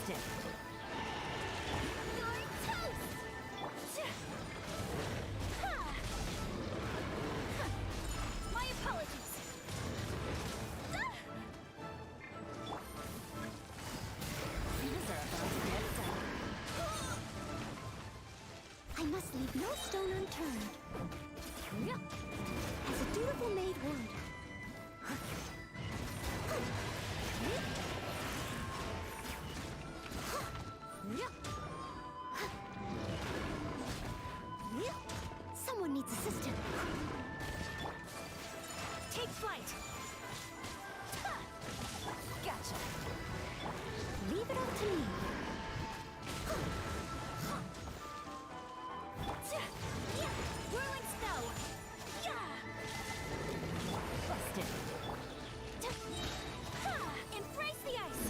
Busted. You're toast! Ha! My apologies. These are about to get done. I must leave no stone unturned. As a dutiful maid would. Someone needs assistance. Take flight. Gotcha. Leave it up to me. Whirling snow. Busted. Embrace the ice.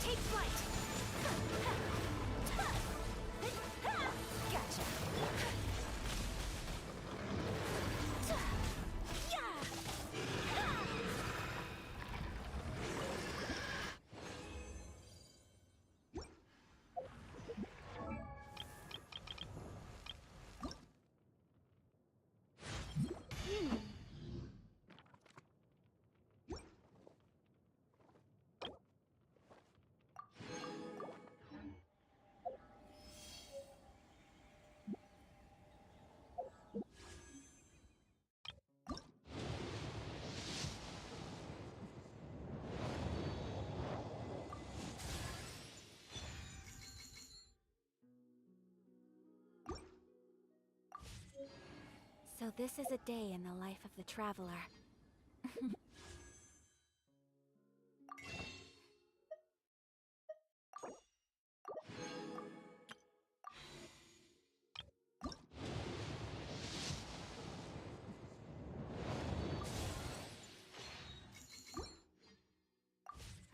Take flight. Gotcha. So this is a day in the life of the traveler.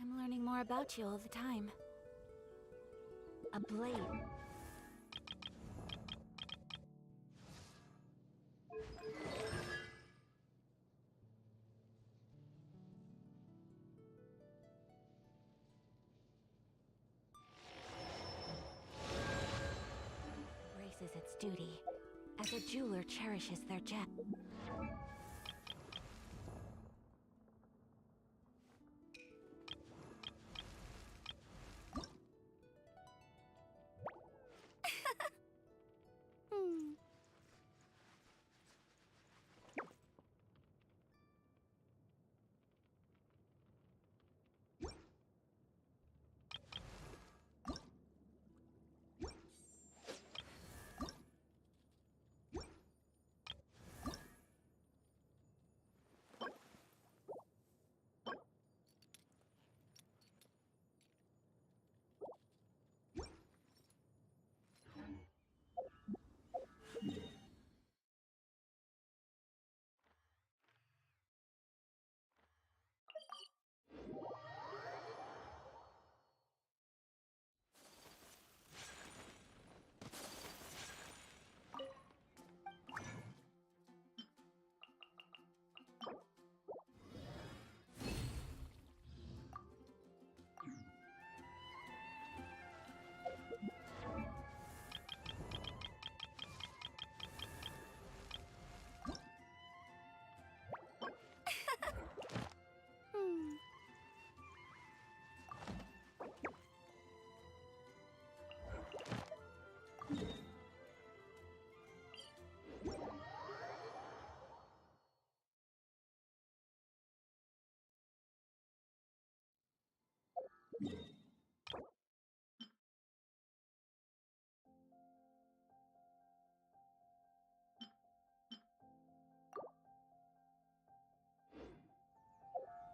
I'm learning more about you all the time. A blade. Graces its duty, as a jeweler cherishes their gem.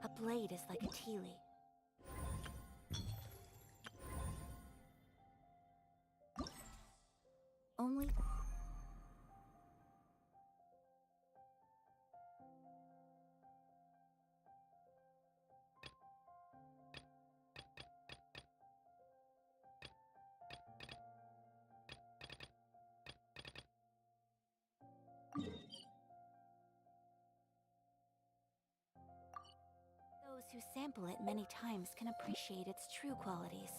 A blade is like a tea leaf. Only... Those who sample it many times can appreciate its true qualities.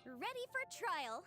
Ready for trial.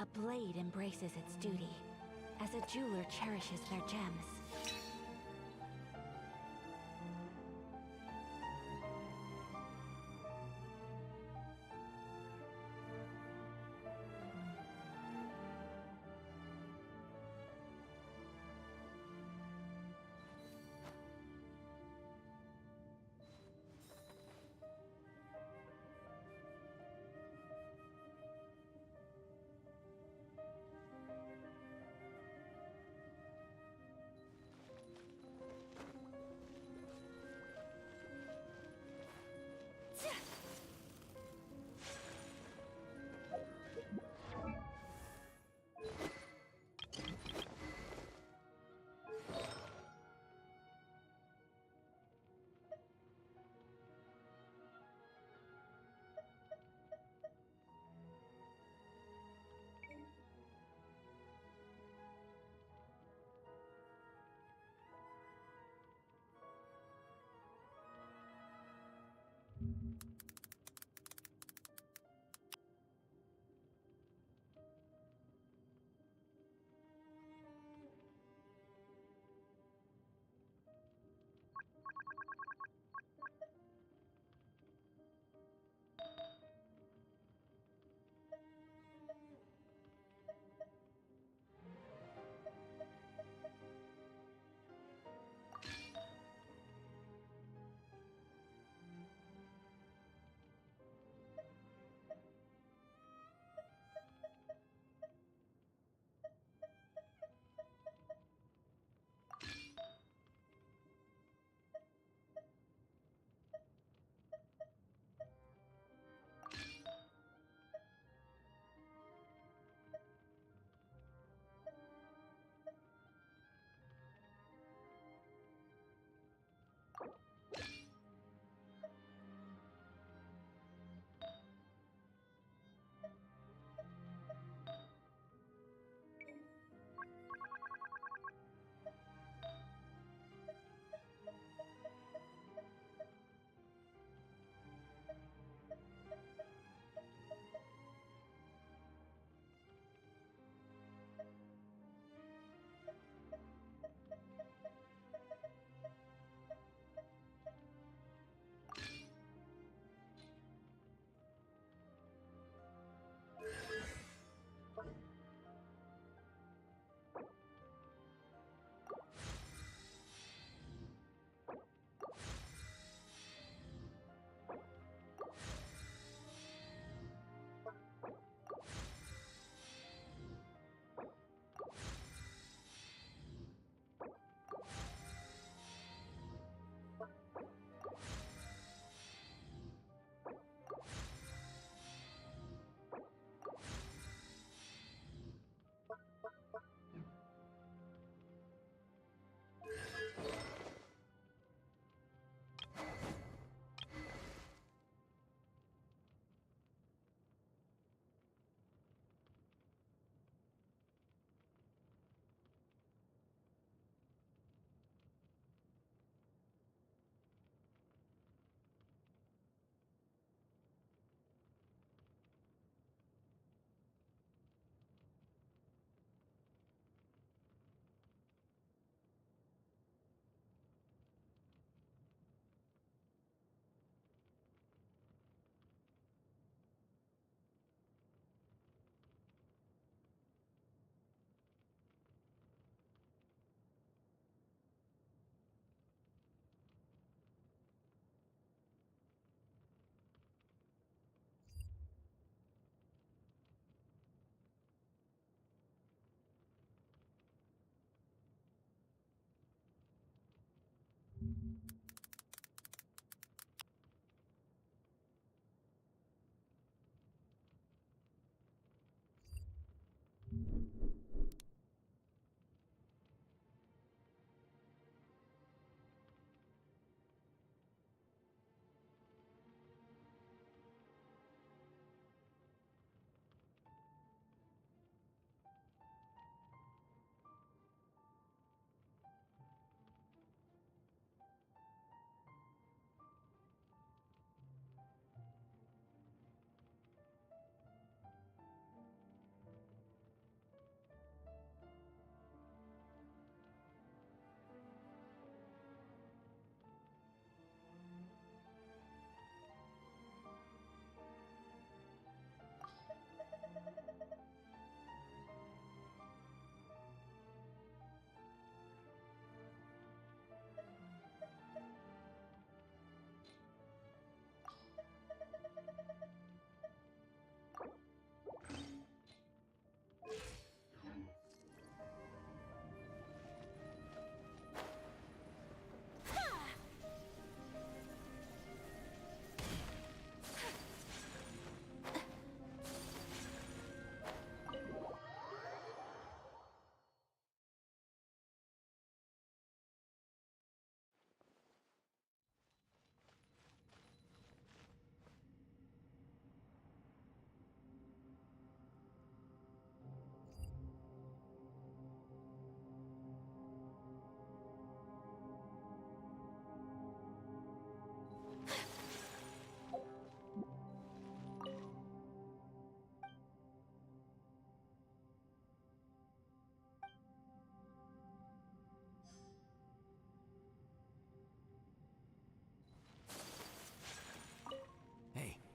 A blade embraces its duty, as a jeweler cherishes their gems.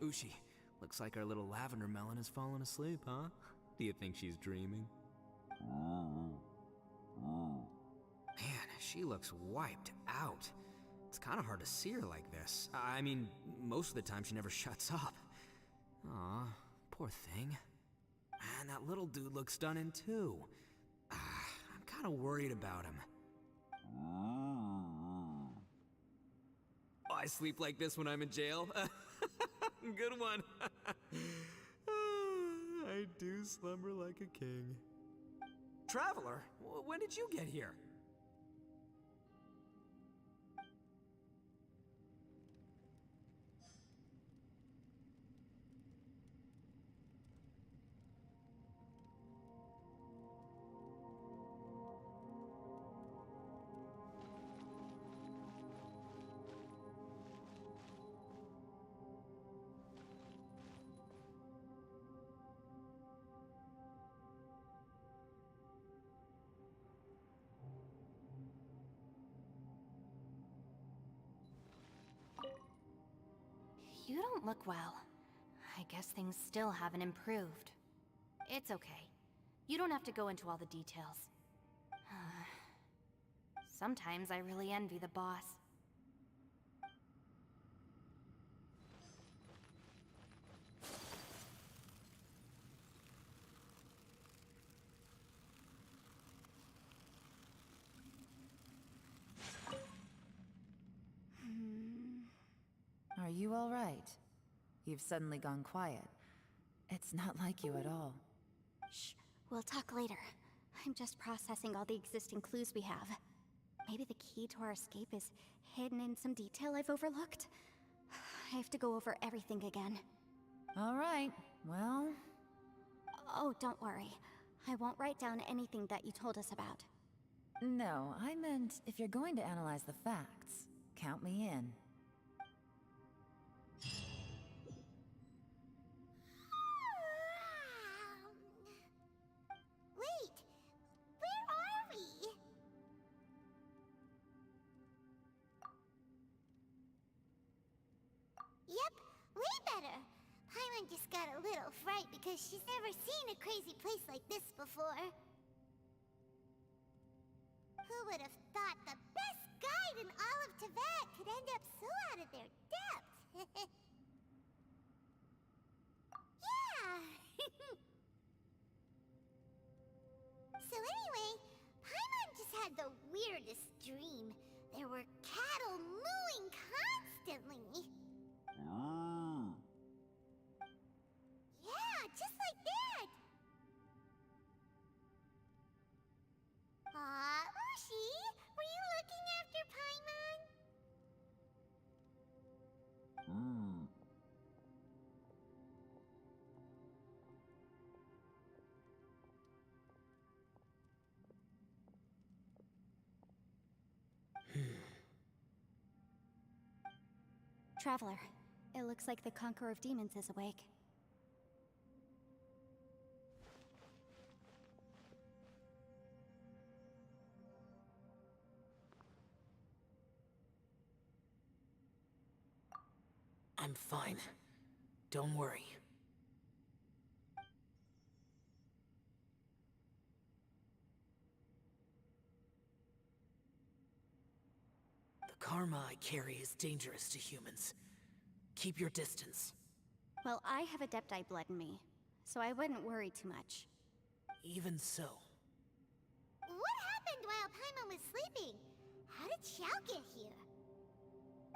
Ushi, looks like our little lavender melon has fallen asleep, huh? Do you think she's dreaming? Man, she looks wiped out. It's kind of hard to see her like this. I mean, most of the time she never shuts up. Aw, poor thing. Man, that little dude looks stunning too. I'm kind of worried about him. Oh, I sleep like this when I'm in jail? Good one. I do slumber like a king. Traveler, when did you get here? You don't look well. I guess things still haven't improved. It's okay. You don't have to go into all the details. Sometimes I really envy the boss. Are you all right? You've suddenly gone quiet. It's not like you at all. Shh, we'll talk later. I'm just processing all the existing clues we have. Maybe the key to our escape is hidden in some detail I've overlooked. I have to go over everything again. All right, well... Oh, don't worry. I won't write down anything that you told us about. No, I meant if you're going to analyze the facts, count me in. Wait, where are we? Yep, way better. Paimon just got a little fright because she's never seen a crazy place like this before. Who would have thought the best guide in all of Tibet could end up so out of their depth? Yeah! So anyway, Paimon just had the weirdest dream. There were cattle mooing constantly. Yeah, just like that. Aw, Ushi, were you looking after Paimon? Traveler, it looks like the Conqueror of Demons is awake. I'm fine. Don't worry. The karma I carry is dangerous to humans. Keep your distance. Well, I have Adepti blood in me, so I wouldn't worry too much. Even so. What happened while Paimon was sleeping? How did Xiao get here?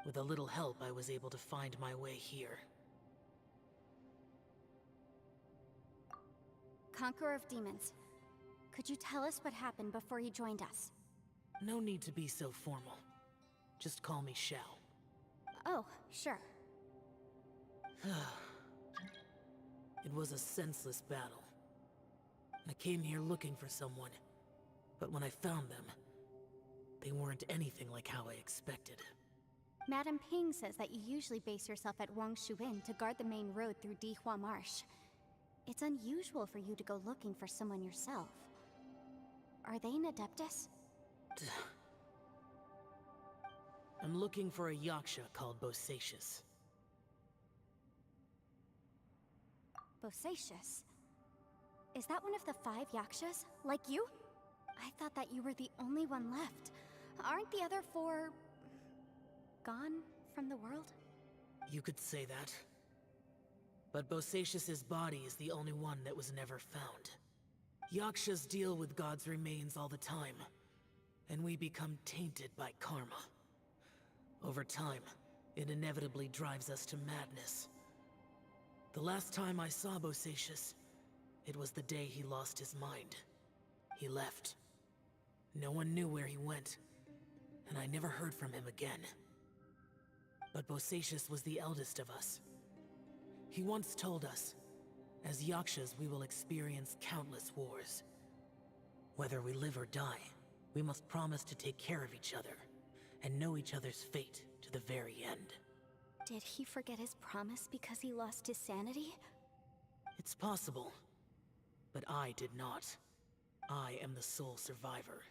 With a little help, I was able to find my way here. Conqueror of Demons, could you tell us what happened before you joined us? No need to be so formal. Just call me Xiao. Oh, sure. It was a senseless battle. I came here looking for someone, but when I found them, they weren't anything like how I expected. Madame Ping says that you usually base yourself at Wangshuin to guard the main road through Dihua Marsh. It's unusual for you to go looking for someone yourself. Are they an Adeptus? I'm looking for a yaksha called Bosacius. Bosacious. Is that one of the 5 Yakshas? Like you? I thought that you were the only one left. Aren't the other 4... gone from the world? You could say that. But Bosacious's body is the only one that was never found. Yakshas deal with God's remains all the time, and we become tainted by karma. Over time, it inevitably drives us to madness. The last time I saw Bosacious, it was the day he lost his mind. He left. No one knew where he went, and I never heard from him again. But Bosacious was the eldest of us. He once told us, as Yakshas we will experience countless wars. Whether we live or die, we must promise to take care of each other, and know each other's fate to the very end. Did he forget his promise because he lost his sanity? It's possible, but I did not. I am the sole survivor.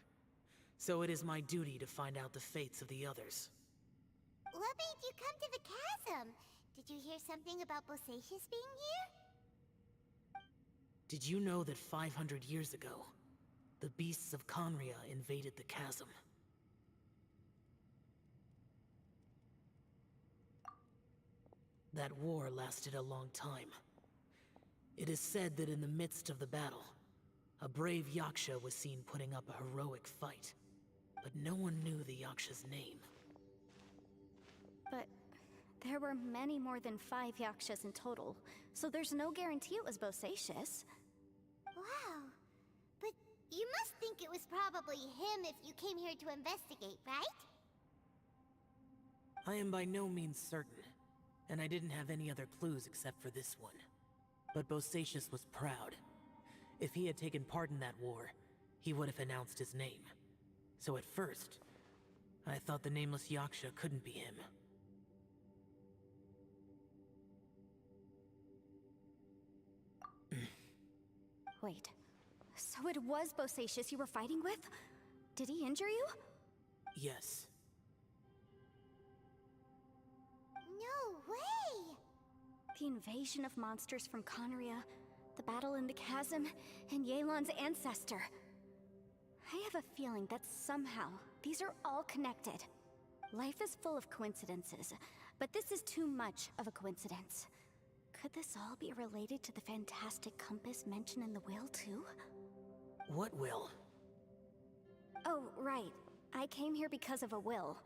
So it is my duty to find out the fates of the others. What made you come to the chasm? Did you hear something about Bosacious being here? Did you know that 500 years ago, the beasts of Conria invaded the chasm? That war lasted a long time. It is said that in the midst of the battle, a brave Yaksha was seen putting up a heroic fight. But no one knew the Yaksha's name. But there were many more than 5 Yakshas in total, so there's no guarantee it was Bosacious. Wow. But you must think it was probably him if you came here to investigate, right? I am by no means certain, and I didn't have any other clues except for this one. But Bosacious was proud. If he had taken part in that war, he would have announced his name. So at first, I thought the nameless Yaksha couldn't be him. Wait, so it was Bosacious you were fighting with? Did he injure you? Yes. No way! The invasion of monsters from Conria, the battle in the chasm, and Yelan's ancestor. I have a feeling that somehow these are all connected. Life is full of coincidences, but this is too much of a coincidence. Could this all be related to the fantastic compass mentioned in the will, too? What will? Oh, right. I came here because of a will.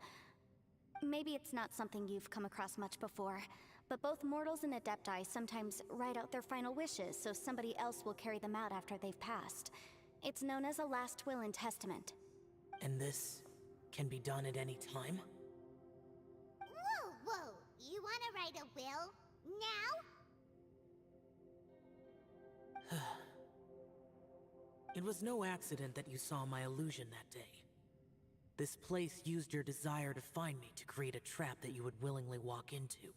Maybe it's not something you've come across much before, but both mortals and adepti sometimes write out their final wishes so somebody else will carry them out after they've passed. It's known as a last will and testament. And this can be done at any time? Whoa, whoa! You wanna write a will? Now? It was no accident that you saw my illusion that day. This place used your desire to find me to create a trap that you would willingly walk into.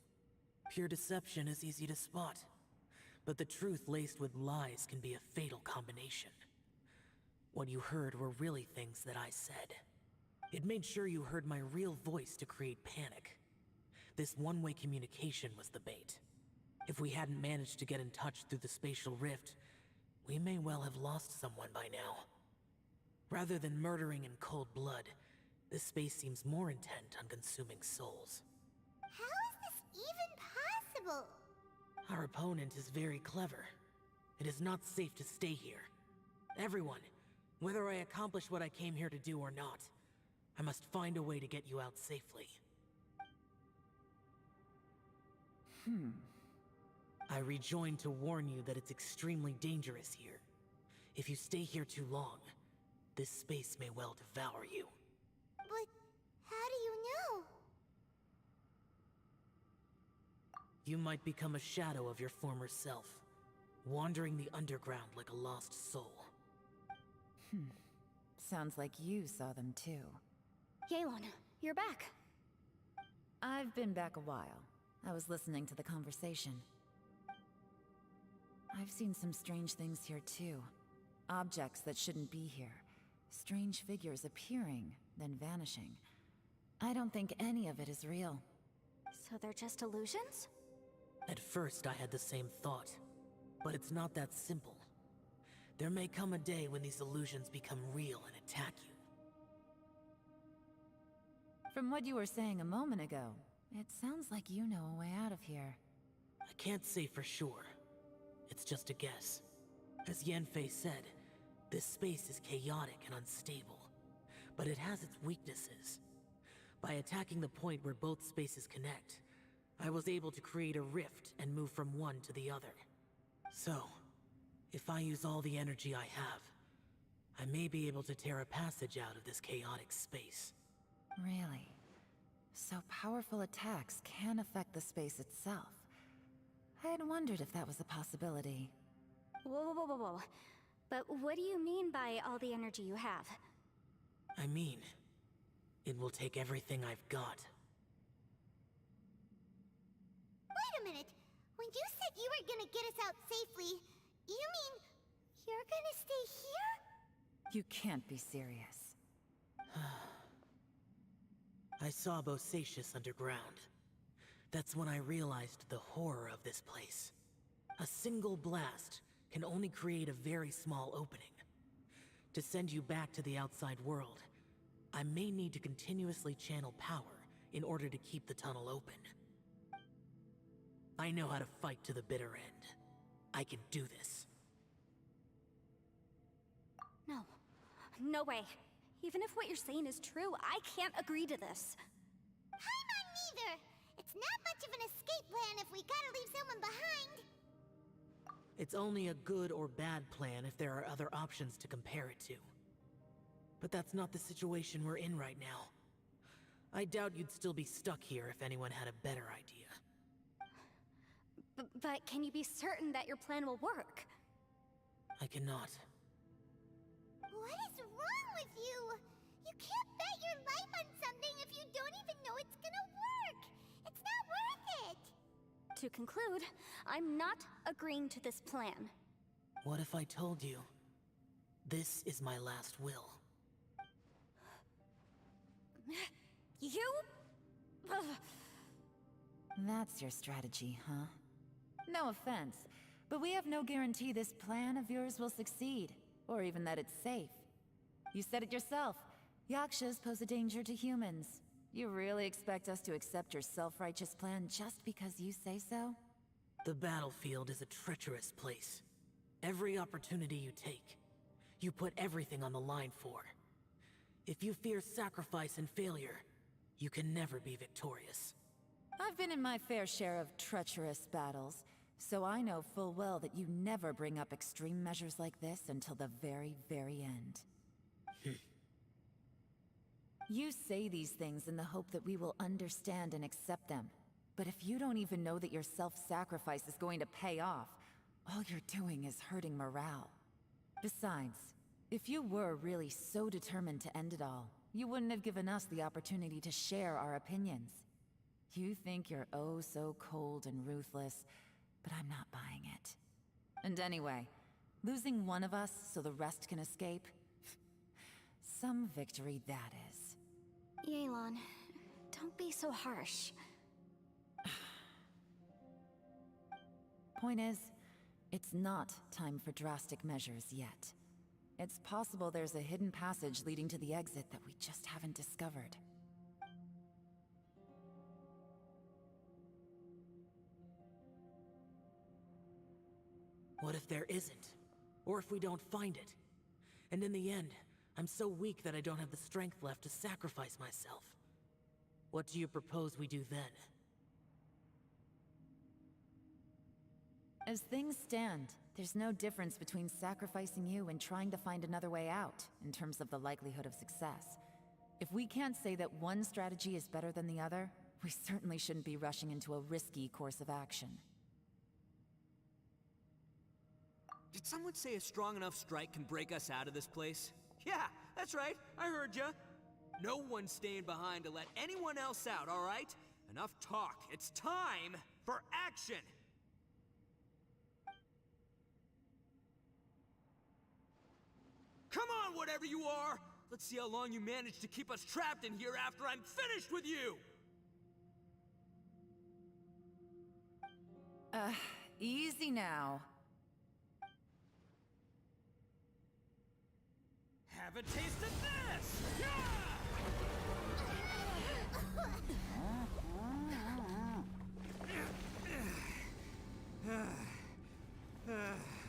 Pure deception is easy to spot, but the truth laced with lies can be a fatal combination. What you heard were really things that I said. It made sure you heard my real voice to create panic. This one-way communication was the bait. If we hadn't managed to get in touch through the spatial rift, we may well have lost someone by now. Rather than murdering in cold blood, this space seems more intent on consuming souls. How is this even possible? Our opponent is very clever. It is not safe to stay here. Everyone, whether I accomplish what I came here to do or not, I must find a way to get you out safely. I rejoined to warn you that it's extremely dangerous here. If you stay here too long, this space may well devour you. But how do you know? You might become a shadow of your former self, wandering the underground like a lost soul. Sounds like you saw them too. Yelan, you're back. I've been back a while. I was listening to the conversation. I've seen some strange things here too. Objects that shouldn't be here. Strange figures appearing, then vanishing. I don't think any of it is real. So they're just illusions? At first I had the same thought, But it's not that simple. There may come a day when these illusions become real and attack you. From what you were saying a moment ago, it sounds like you know a way out of here. I can't say for sure. It's just a guess. As Yanfei said, this space is chaotic and unstable, but it has its weaknesses. By attacking the point where both spaces connect, I was able to create a rift and move from one to the other. So, if I use all the energy I have, I may be able to tear a passage out of this chaotic space. Really? So powerful attacks can affect the space itself. I had wondered if that was a possibility. Whoa, whoa, whoa, whoa. But what do you mean by all the energy you have? I mean, it will take everything I've got. Wait a minute. When you said you were gonna get us out safely, you mean you're gonna stay here? You can't be serious. I saw Bosacius underground. That's when I realized the horror of this place. A single blast can only create a very small opening. To send you back to the outside world, I may need to continuously channel power in order to keep the tunnel open. I know how to fight to the bitter end. I can do this. No. No way. Even if what you're saying is true, I can't agree to this. Paimon neither! It's not much of an escape plan if we gotta leave someone behind. It's only a good or bad plan if there are other options to compare it to. But that's not the situation we're in right now. I doubt you'd still be stuck here if anyone had a better idea. But can you be certain that your plan will work? I cannot. What is wrong with you? You can't bet your life on something if you don't even know it's gonna work. It's not worth it. To conclude, I'm not agreeing to this plan. What if I told you, this is my last will? You? Ugh. That's your strategy, huh? No offense, but we have no guarantee this plan of yours will succeed, or even that it's safe. You said it yourself. Yakshas pose a danger to humans. You really expect us to accept your self-righteous plan just because you say so? The battlefield is a treacherous place. Every opportunity you take, you put everything on the line for. If you fear sacrifice and failure, you can never be victorious. I've been in my fair share of treacherous battles, so I know full well that you never bring up extreme measures like this until the very, very end. You say these things in the hope that we will understand and accept them. But if you don't even know that your self-sacrifice is going to pay off, all you're doing is hurting morale. Besides, if you were really so determined to end it all, you wouldn't have given us the opportunity to share our opinions. You think you're oh so cold and ruthless, but I'm not buying it. And anyway, losing one of us so the rest can escape? Some victory that is. Yelan, don't be so harsh. Point is, it's not time for drastic measures yet. It's possible there's a hidden passage leading to the exit that we just haven't discovered. What if there isn't? Or if we don't find it? And in the end, I'm so weak that I don't have the strength left to sacrifice myself. What do you propose we do then? As things stand, there's no difference between sacrificing you and trying to find another way out, in terms of the likelihood of success. If we can't say that one strategy is better than the other, we certainly shouldn't be rushing into a risky course of action. Did someone say a strong enough strike can break us out of this place? Yeah, that's right. I heard ya. No one's staying behind to let anyone else out, all right? Enough talk. It's time for action! Come on, whatever you are! Let's see how long you manage to keep us trapped in here after I'm finished with you! Easy now. Have a taste of this!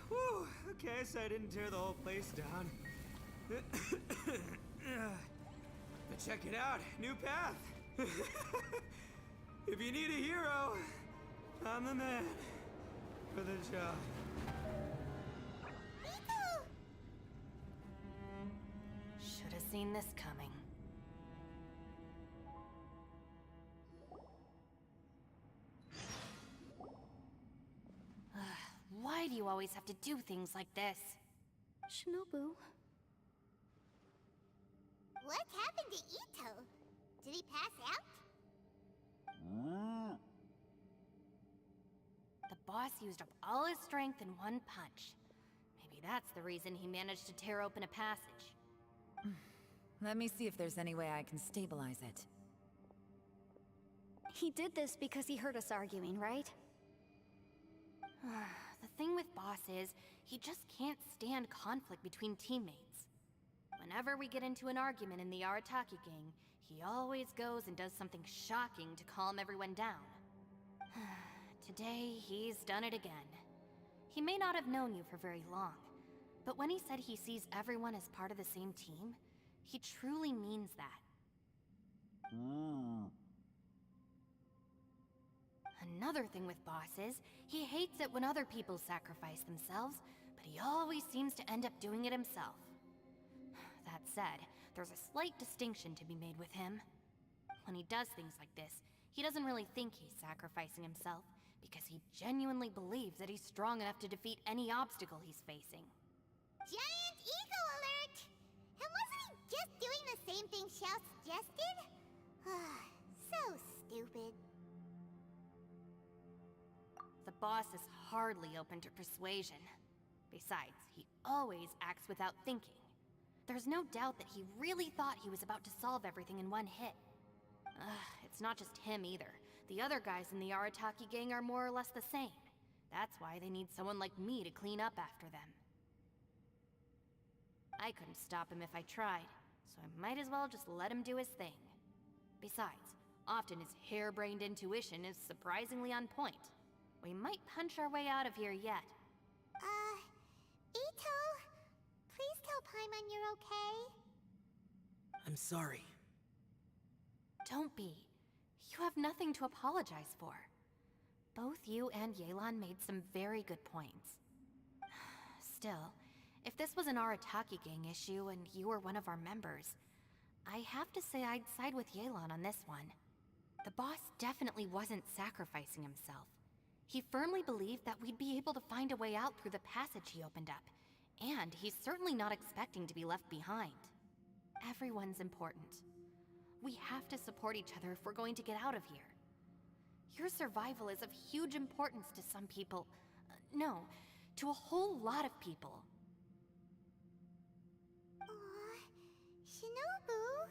Whew, okay, so I didn't tear the whole place down. But check it out, new path. If you need a hero, I'm the man for the job. Should have seen this coming. Ugh, why do you always have to do things like this? Shinobu. What happened to Ito? Did he pass out? The boss used up all his strength in one punch. Maybe that's the reason he managed to tear open a passage. Let me see if there's any way I can stabilize it. He did this because he heard us arguing, right? The thing with Boss is, he just can't stand conflict between teammates. Whenever we get into an argument in the Arataki gang, he always goes and does something shocking to calm everyone down. Today, he's done it again. He may not have known you for very long, but when he said he sees everyone as part of the same team, he truly means that. Another thing with Boss is, he hates it when other people sacrifice themselves, but he always seems to end up doing it himself. That said, there's a slight distinction to be made with him. When he does things like this, he doesn't really think he's sacrificing himself, because he genuinely believes that he's strong enough to defeat any obstacle he's facing. Giant ego alert! And wasn't he just doing the same thing Xiao suggested? So stupid. The boss is hardly open to persuasion. Besides, he always acts without thinking. There's no doubt that he really thought he was about to solve everything in one hit. It's not just him either. The other guys in the Arataki gang are more or less the same. That's why they need someone like me to clean up after them. I couldn't stop him if I tried, so I might as well just let him do his thing. Besides, often his harebrained intuition is surprisingly on point. We might punch our way out of here yet. Ito? Please tell Paimon you're okay? I'm sorry. Don't be. You have nothing to apologize for. Both you and Yelan made some very good points. Still, if this was an Arataki gang issue and you were one of our members, I have to say I'd side with Yelan on this one. The boss definitely wasn't sacrificing himself. He firmly believed that we'd be able to find a way out through the passage he opened up, and he's certainly not expecting to be left behind. Everyone's important. We have to support each other if we're going to get out of here. Your survival is of huge importance to some people. No, to a whole lot of people. Shinobu?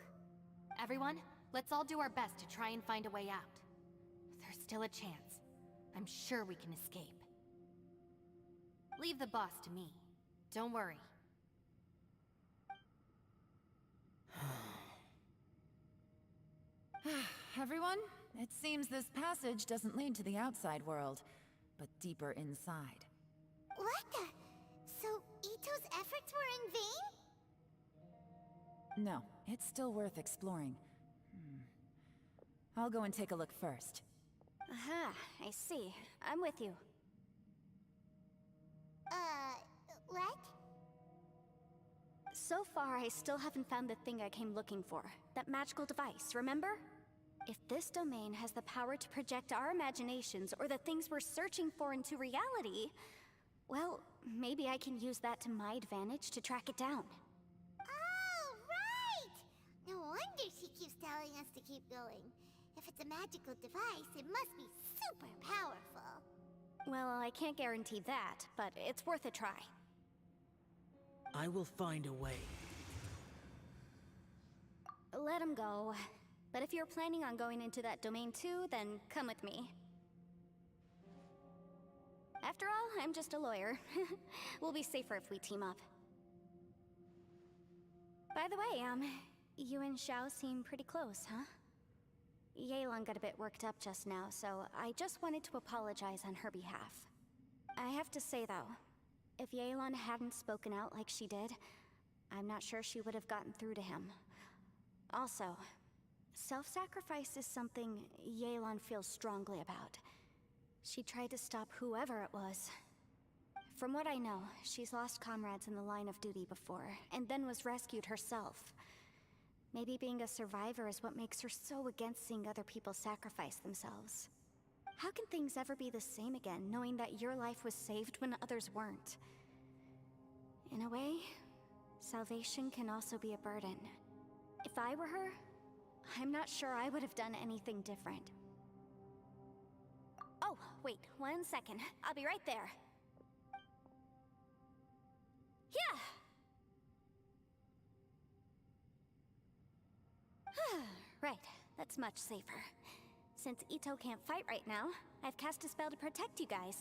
Everyone, let's all do our best to try and find a way out. There's still a chance. I'm sure we can escape. Leave the boss to me. Don't worry. Everyone, it seems this passage doesn't lead to the outside world, but deeper inside. What the? So Ito's efforts were in vain? No, it's still worth exploring. I'll go and take a look first. Aha, I see. I'm with you. What? So far, I still haven't found the thing I came looking for. That magical device, remember? If this domain has the power to project our imaginations or the things we're searching for into reality, well, maybe I can use that to my advantage to track it down. Oh, right! No wonder she keeps telling us to keep going. If it's a magical device, it must be super powerful. Well, I can't guarantee that, but it's worth a try. I will find a way. Let him go. But if you're planning on going into that domain too, then come with me. After all, I'm just a lawyer. We'll be safer if we team up. By the way, you and Xiao seem pretty close, huh? Yelan got a bit worked up just now, so I just wanted to apologize on her behalf. I have to say though, if Yelan hadn't spoken out like she did, I'm not sure she would have gotten through to him. Also, self-sacrifice is something Yelan feels strongly about. She tried to stop whoever it was. From what I know, she's lost comrades in the line of duty before, and then was rescued herself. Maybe being a survivor is what makes her so against seeing other people sacrifice themselves. How can things ever be the same again, knowing that your life was saved when others weren't? In a way, salvation can also be a burden. If I were her, I'm not sure I would have done anything different. Oh, wait, 1 second. I'll be right there. Yeah! Right, that's much safer. Since Ito can't fight right now, I've cast a spell to protect you guys.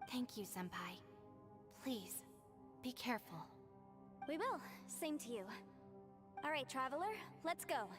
Thank you, Senpai. Please, be careful. We will. Same to you. Alright, Traveler, let's go.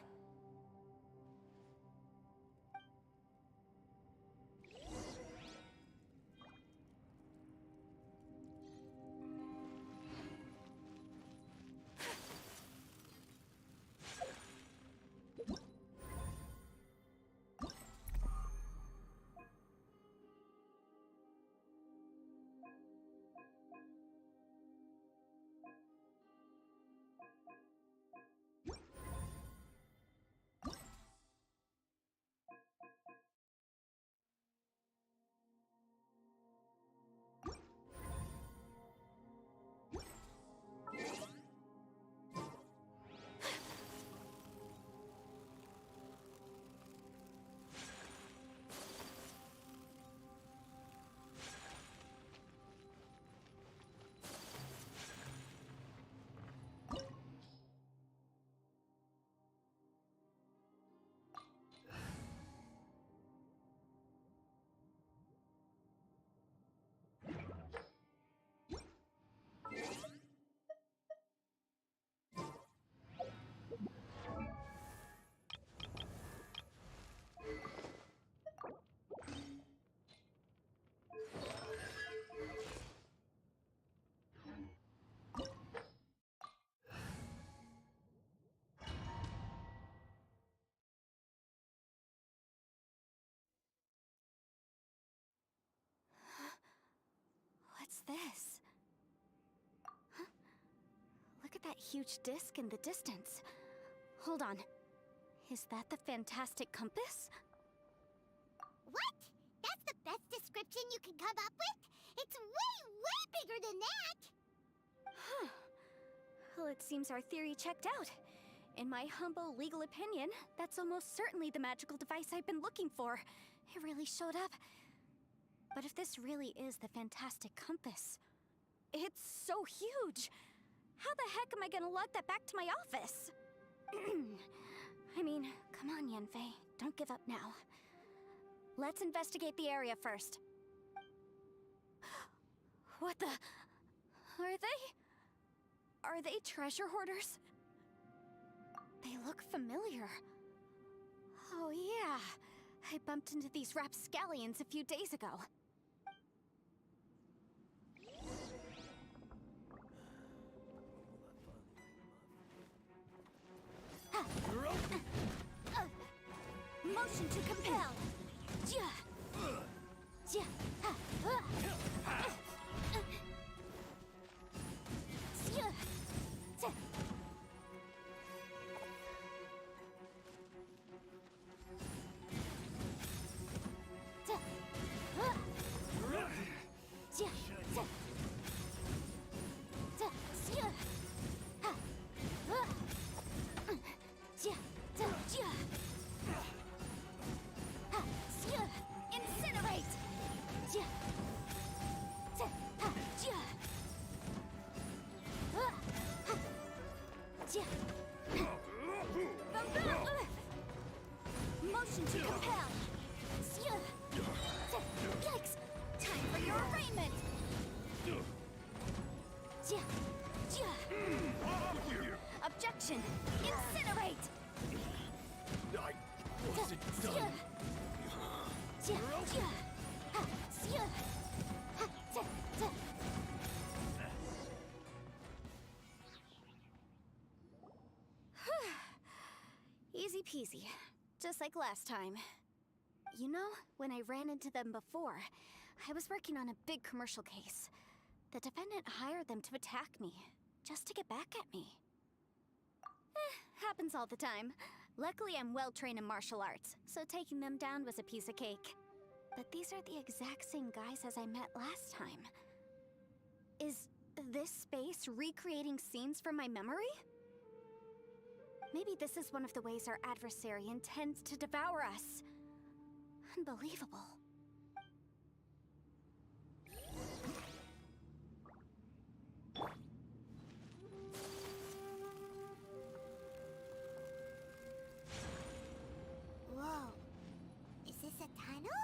What's this? Huh? Look at that huge disc in the distance. Hold on. Is that the fantastic compass? What? That's the best description you can come up with? It's way, way bigger than that! Huh. Well, it seems our theory checked out. In my humble legal opinion, that's almost certainly the magical device I've been looking for. It really showed up. But if this really is the fantastic compass, it's so huge! How the heck am I gonna lug that back to my office? I mean, come on, Yanfei. Don't give up now. Let's investigate the area first. What the... Are they treasure hoarders? They look familiar. Oh yeah, I bumped into these rapscallions a few days ago. Motion to compel. Incinerate! Motion to compel. Yikes! Time for your arraignment. Objection Objection! Incinerate! I wasn't done. Easy peasy. Just like last time. You know, when I ran into them before, I was working on a big commercial case. The defendant hired them to attack me, just to get back at me. Happens all the time. Luckily, I'm well trained in martial arts, so taking them down was a piece of cake. But these are the exact same guys as I met last time. Is this space recreating scenes from my memory? Maybe this is one of the ways our adversary intends to devour us. Unbelievable. Whoa. Is this a tunnel?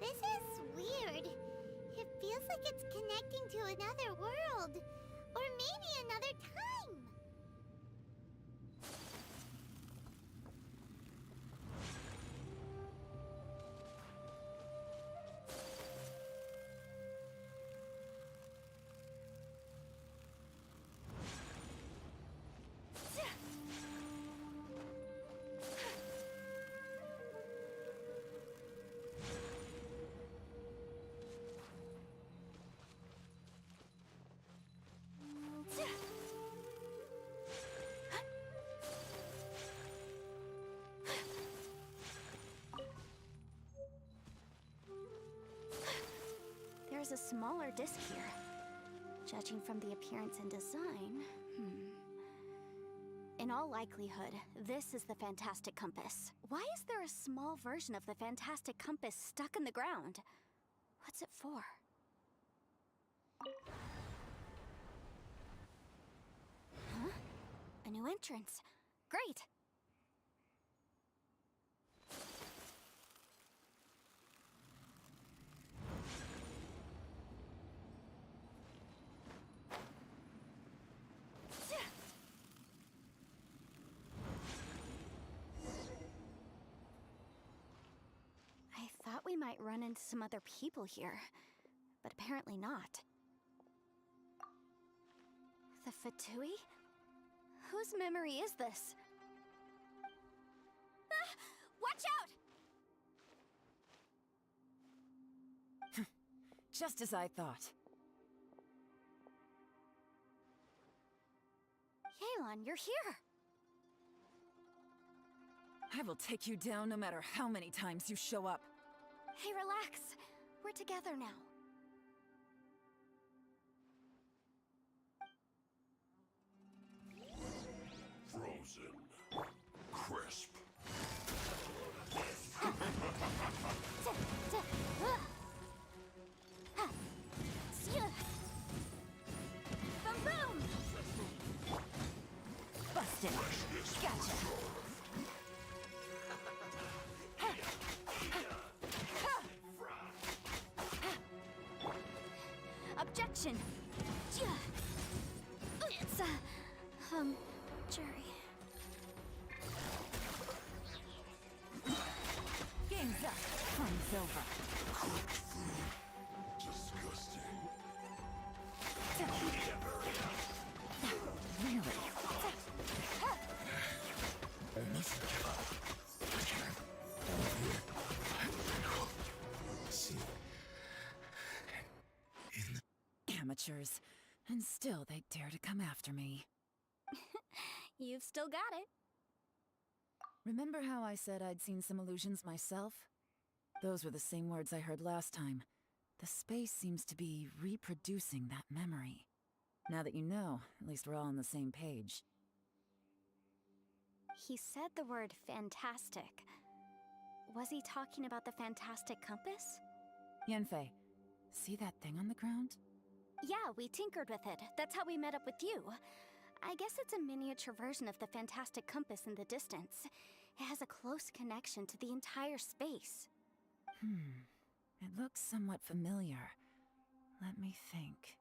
This is weird. It feels like it's connecting to another world. Or maybe another time. There's a smaller disc here. Judging from the appearance and design, In all likelihood, this is the Fantastic Compass. Why is there a small version of the Fantastic Compass stuck in the ground? What's it for? Huh? A new entrance. Great! I thought we might run into some other people here, but apparently not. The Fatui? Whose memory is this? Ah! Watch out! Just as I thought. Yelan, you're here! I will take you down no matter how many times you show up. Hey, relax. We're together now. Frozen. Crisp. Boom, boom! Busted. Gotcha. Objection! It's jury. Game's up. Fun's over. Disgusting. Really? Amateurs. And still they dare to come after me. You've still got it. Remember how I said I'd seen some illusions myself? Those were the same words I heard last time. The space seems to be reproducing that memory. Now that you know, at least we're all on the same page. He said the word fantastic. Was he talking about the Fantastic Compass? Yanfei, see that thing on the ground? Yeah, we tinkered with it. That's how we met up with you. I guess it's a miniature version of the Fantastic Compass in the distance. It has a close connection to the entire space. It looks somewhat familiar. Let me think.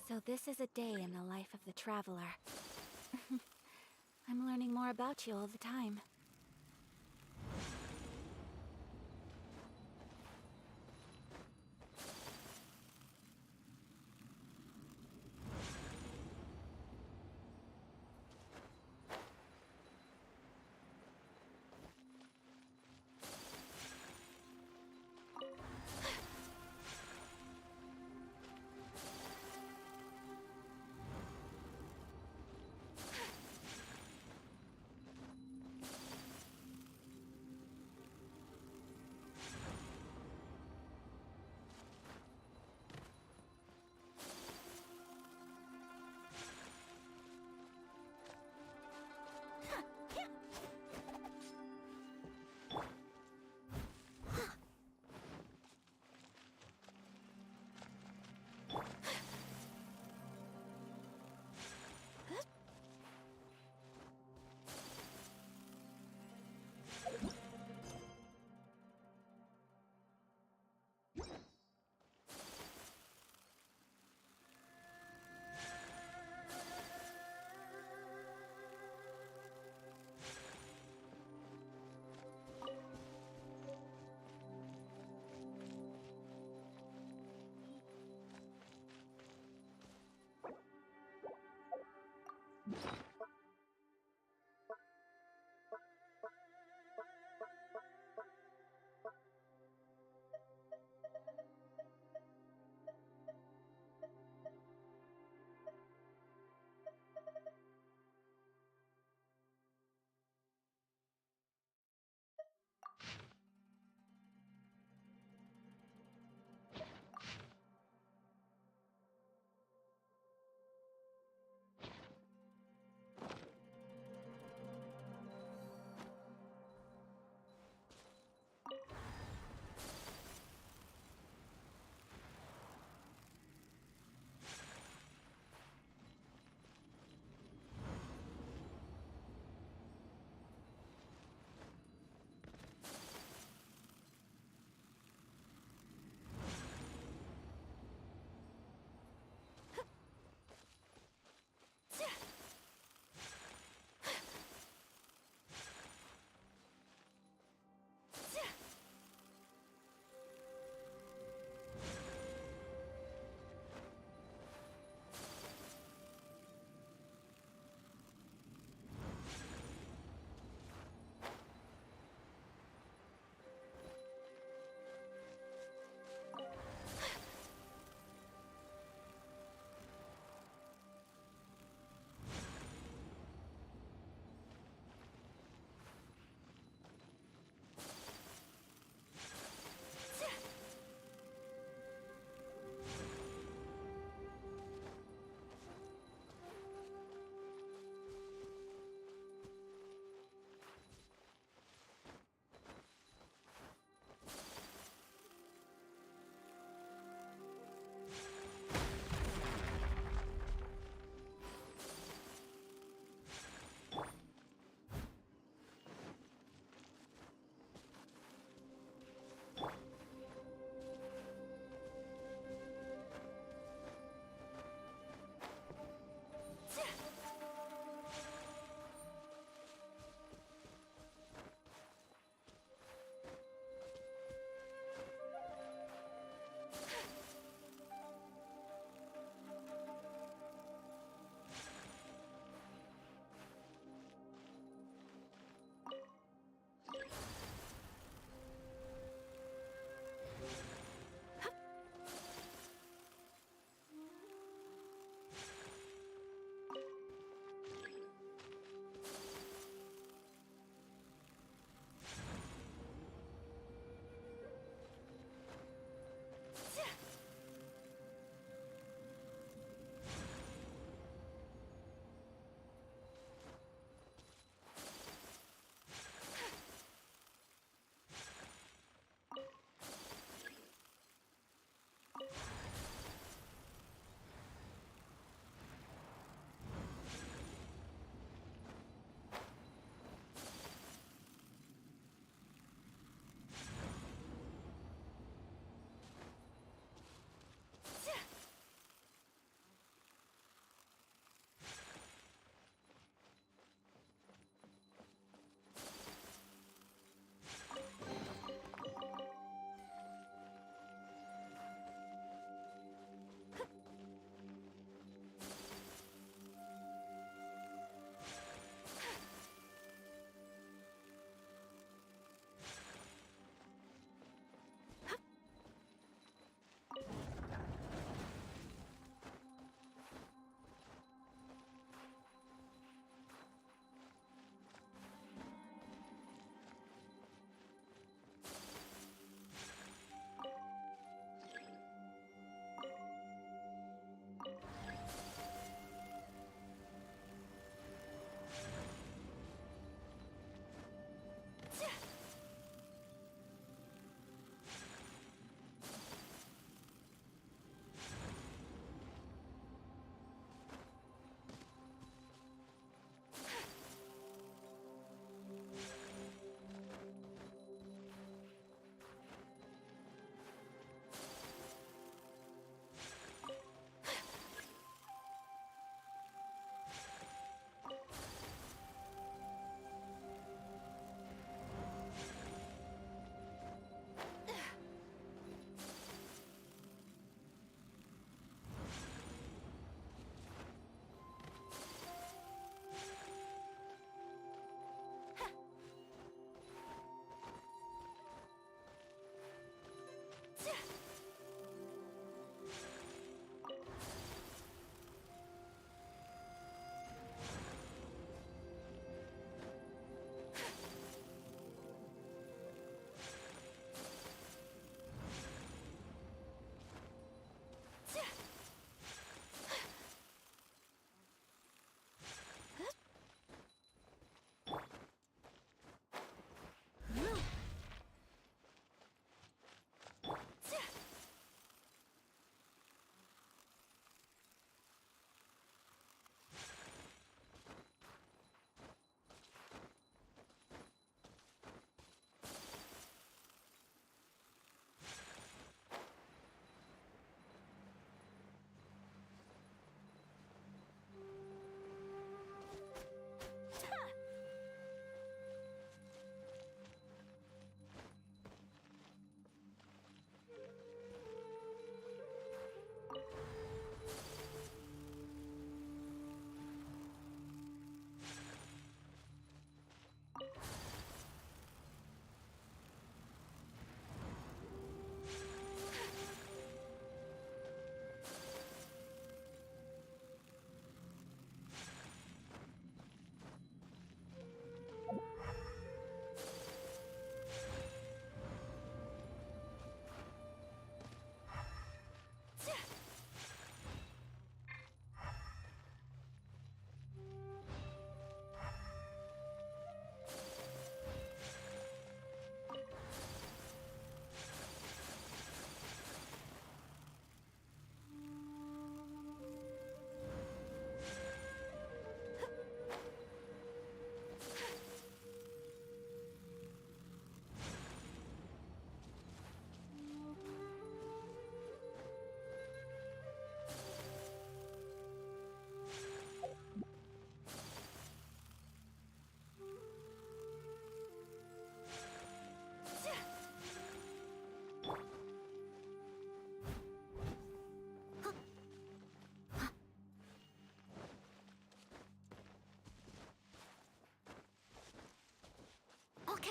So this is a day in the life of the traveler. I'm learning more about you all the time.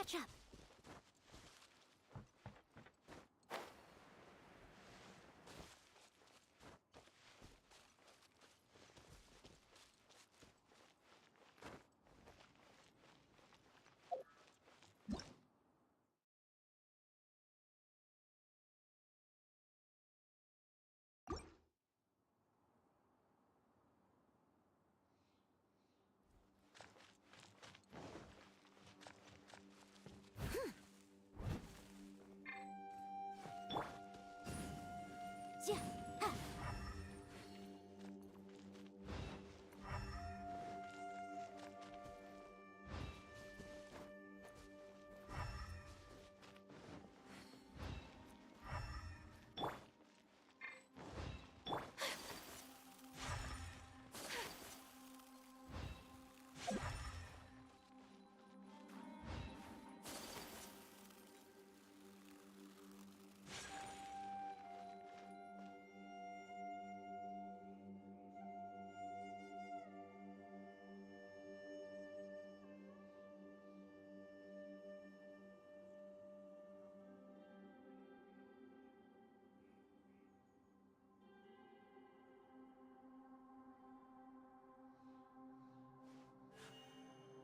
catch up. Yeah. Ha.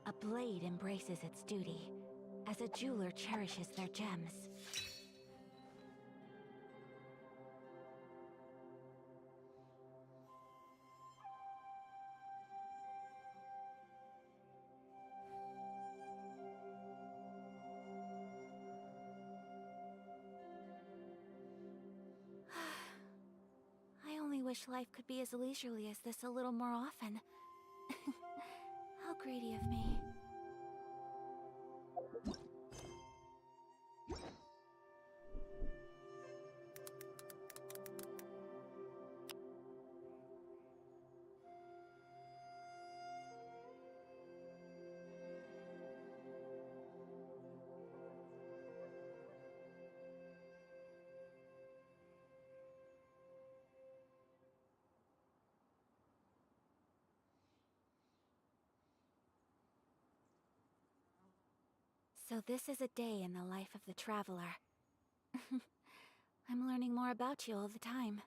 A blade embraces its duty, as a jeweler cherishes their gems. I only wish life could be as leisurely as this a little more often. How greedy of me. So this is a day in the life of the traveler. I'm learning more about you all the time.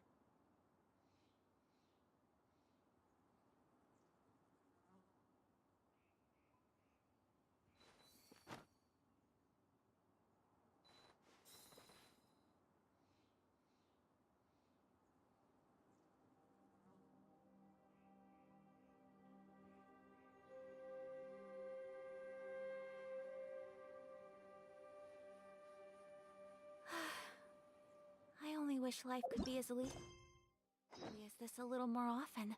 I only wish life could be as leisurely as this a little more often.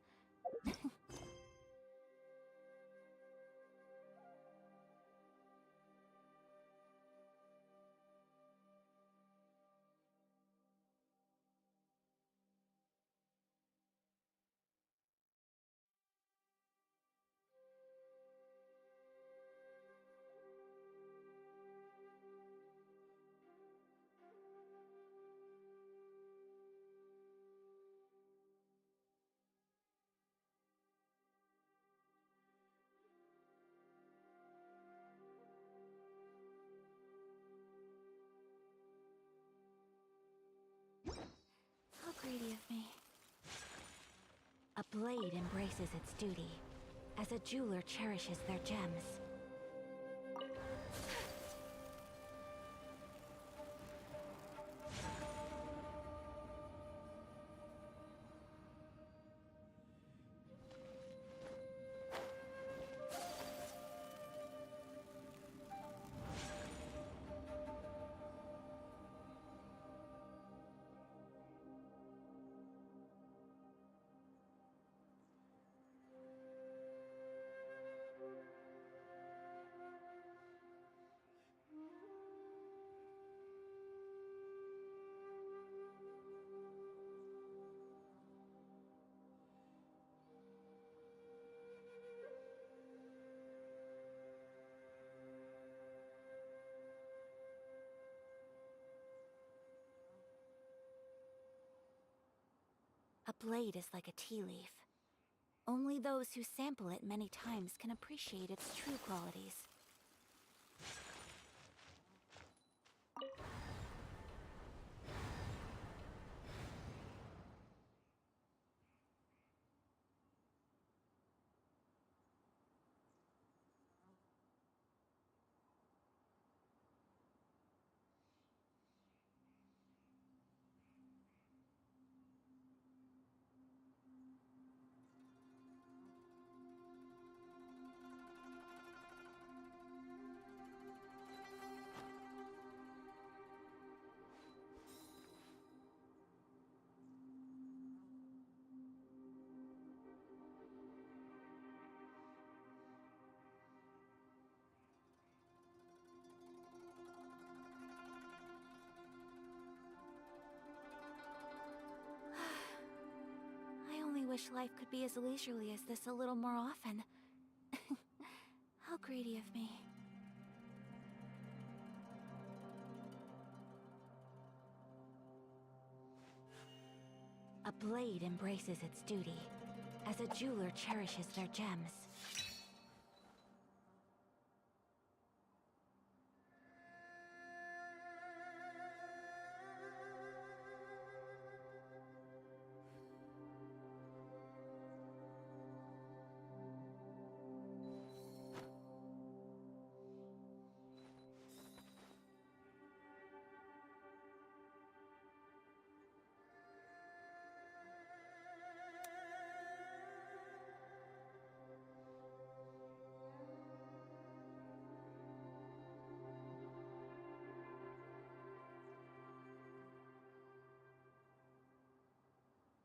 How greedy of me. A blade embraces its duty, as a jeweler cherishes their gems. A blade is like a tea leaf. Only those who sample it many times can appreciate its true qualities. wish life could be as leisurely as this a little more often. How greedy of me. A blade embraces its duty, as a jeweler cherishes their gems.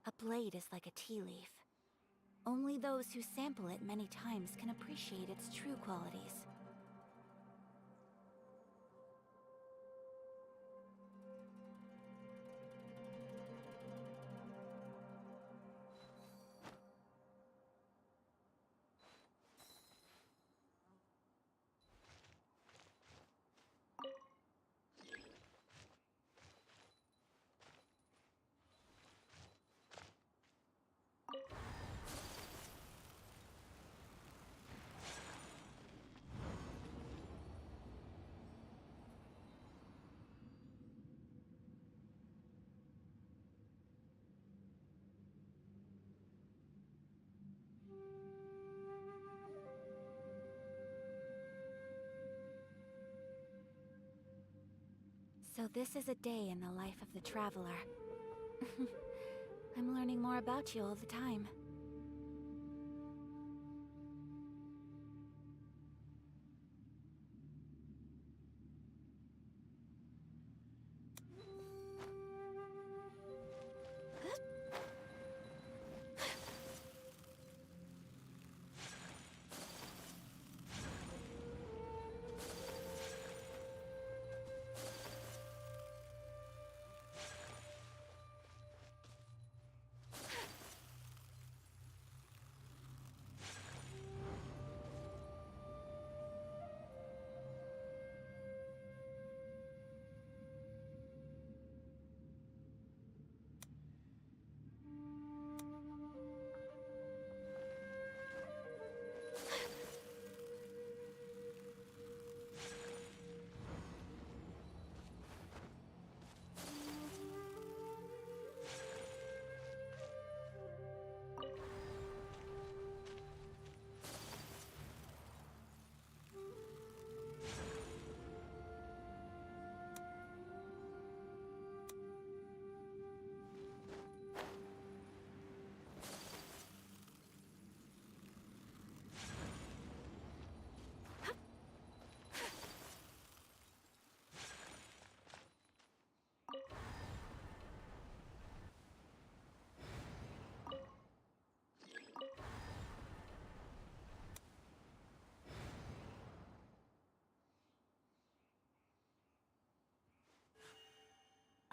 A blade is like a tea leaf. Only those who sample it many times can appreciate its true qualities. So this is a day in the life of the Traveler. I'm learning more about you all the time.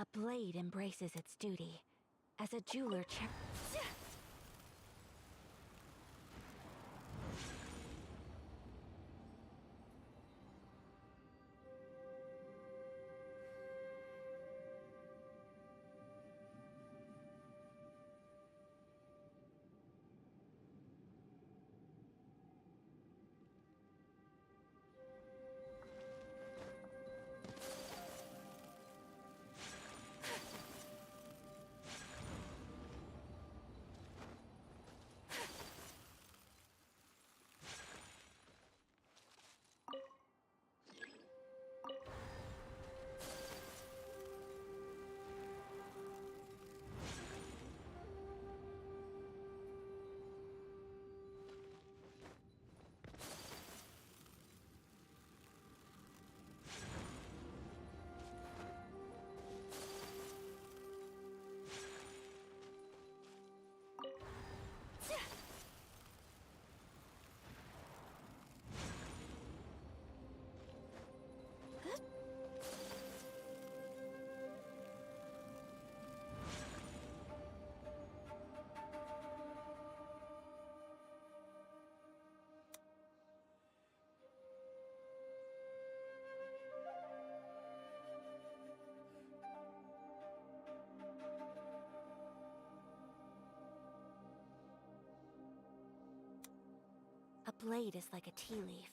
A blade embraces its duty, as a jeweler blade is like a tea leaf.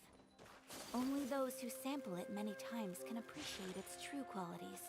Only those who sample it many times can appreciate its true qualities.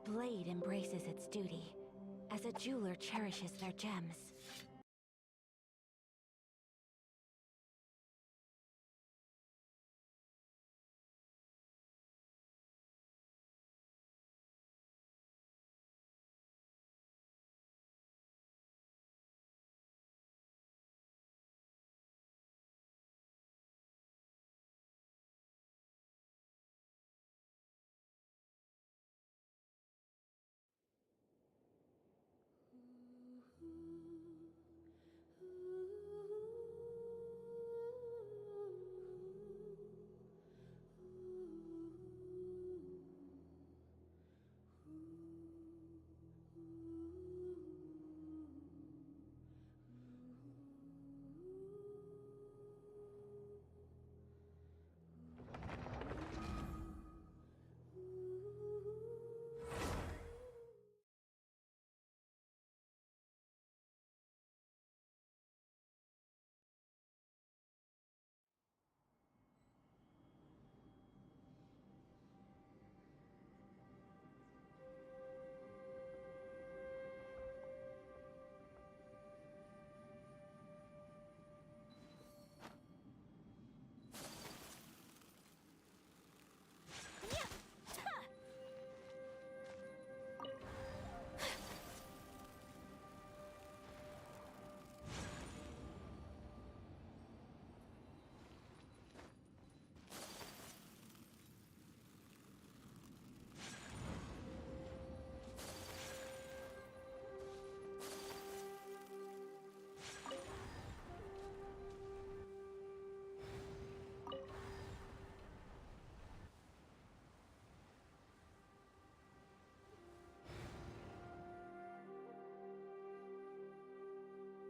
blade embraces its duty, as a jeweler cherishes their gems.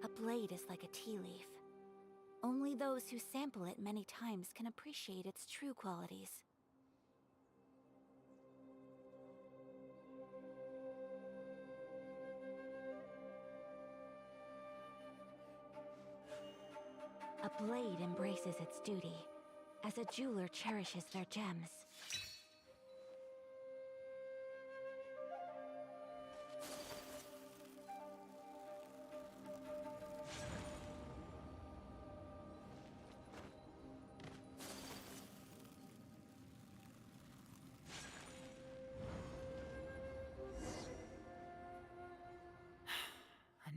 A blade is like a tea leaf. Only those who sample it many times can appreciate its true qualities. A blade embraces its duty, as a jeweler cherishes their gems.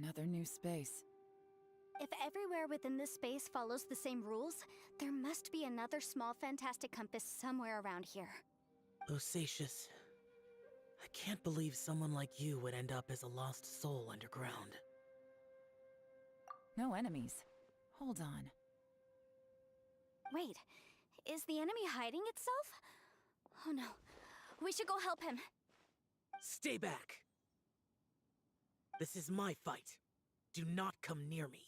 Another new space. If everywhere within this space follows the same rules, there must be another small fantastic compass somewhere around here. Bosacious. I can't believe someone like you would end up as a lost soul underground. No enemies. Hold on. Wait, is the enemy hiding itself? Oh no, we should go help him. Stay back! This is my fight. Do not come near me.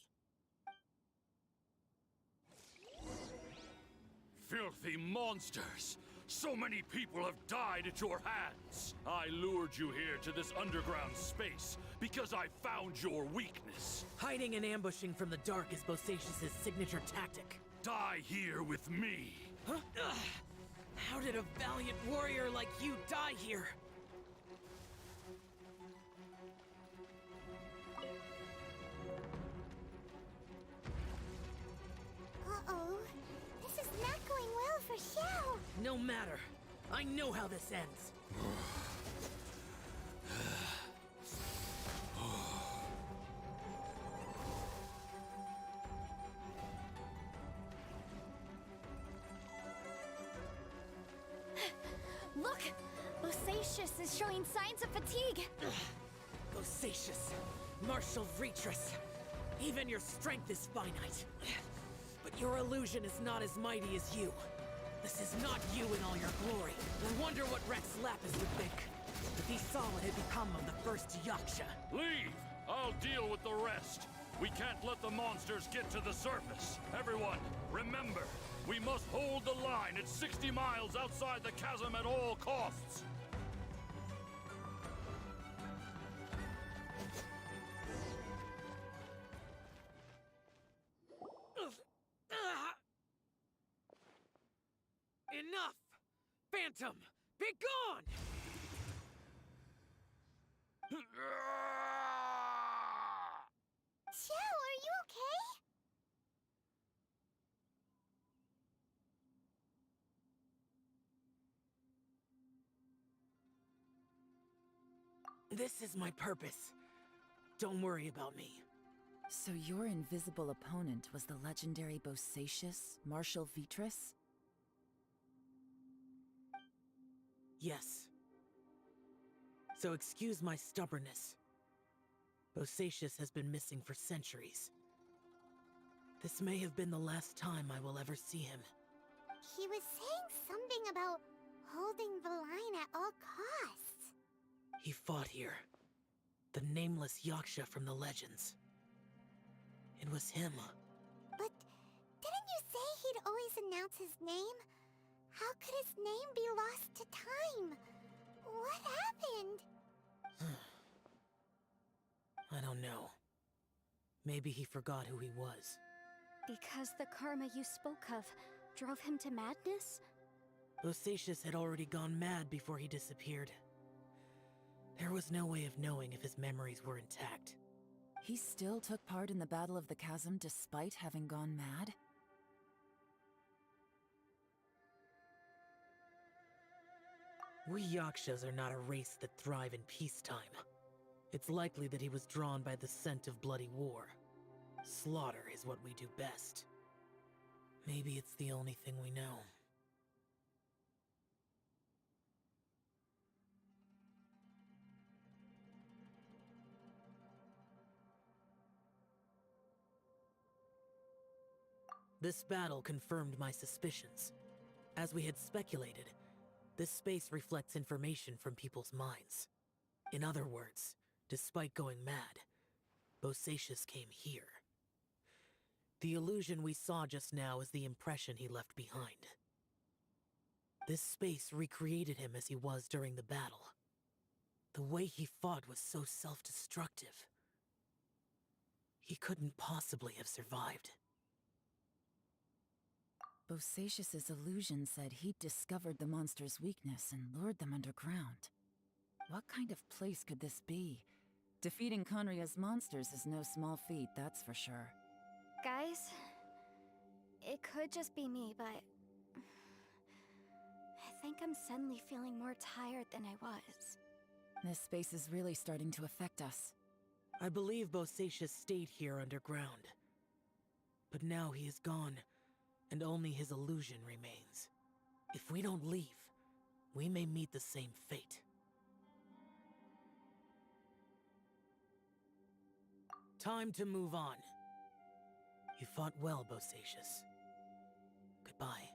Filthy monsters! So many people have died at your hands! I lured you here to this underground space because I found your weakness. Hiding and ambushing from the dark is Bosacious's signature tactic. Die here with me! Huh? Ugh. How did a valiant warrior like you die here? Uh-oh. This is not going well for Xiao. No matter. I know how this ends. Look! Bosacious is showing signs of fatigue. Bosacious, martial retreat. Even your strength is finite. But your illusion is not as mighty as you. This is not you in all your glory. I wonder what Rex Lapis would think if he saw what had become of the first Yaksha. Leave! I'll deal with the rest. We can't let the monsters get to the surface. Everyone, remember, we must hold the line at 60 miles outside the chasm at all costs. Enough! Phantom, be gone! Xiao, are you okay? This is my purpose. Don't worry about me. So your invisible opponent was the legendary Bosacius, Marshal Vitris? Yes. So excuse my stubbornness. Bosacius has been missing for centuries. This may have been the last time I will ever see him. He was saying something about holding the line at all costs. He fought here. The nameless Yaksha from the legends. It was him. But didn't you say he'd always announce his name? How could his name be lost to time? What happened? I don't know. Maybe he forgot who he was. Because the karma you spoke of drove him to madness? Bosacius had already gone mad before he disappeared. There was no way of knowing if his memories were intact. He still took part in the Battle of the Chasm despite having gone mad? We Yakshas are not a race that thrive in peacetime. It's likely that he was drawn by the scent of bloody war. Slaughter is what we do best. Maybe it's the only thing we know. This battle confirmed my suspicions. As we had speculated, this space reflects information from people's minds. In other words, despite going mad, Bosacius came here. The illusion we saw just now is the impression he left behind. This space recreated him as he was during the battle. The way he fought was so self-destructive. He couldn't possibly have survived. Bosacius's illusion said he'd discovered the monster's weakness and lured them underground. What kind of place could this be? Defeating Conria's monsters is no small feat, that's for sure. Guys, it could just be me, but I think I'm suddenly feeling more tired than I was. This space is really starting to affect us. I believe Bosacius stayed here underground. But now he is gone, and only his illusion remains. If we don't leave, we may meet the same fate. Time to move on. You fought well, Bosacius. Goodbye.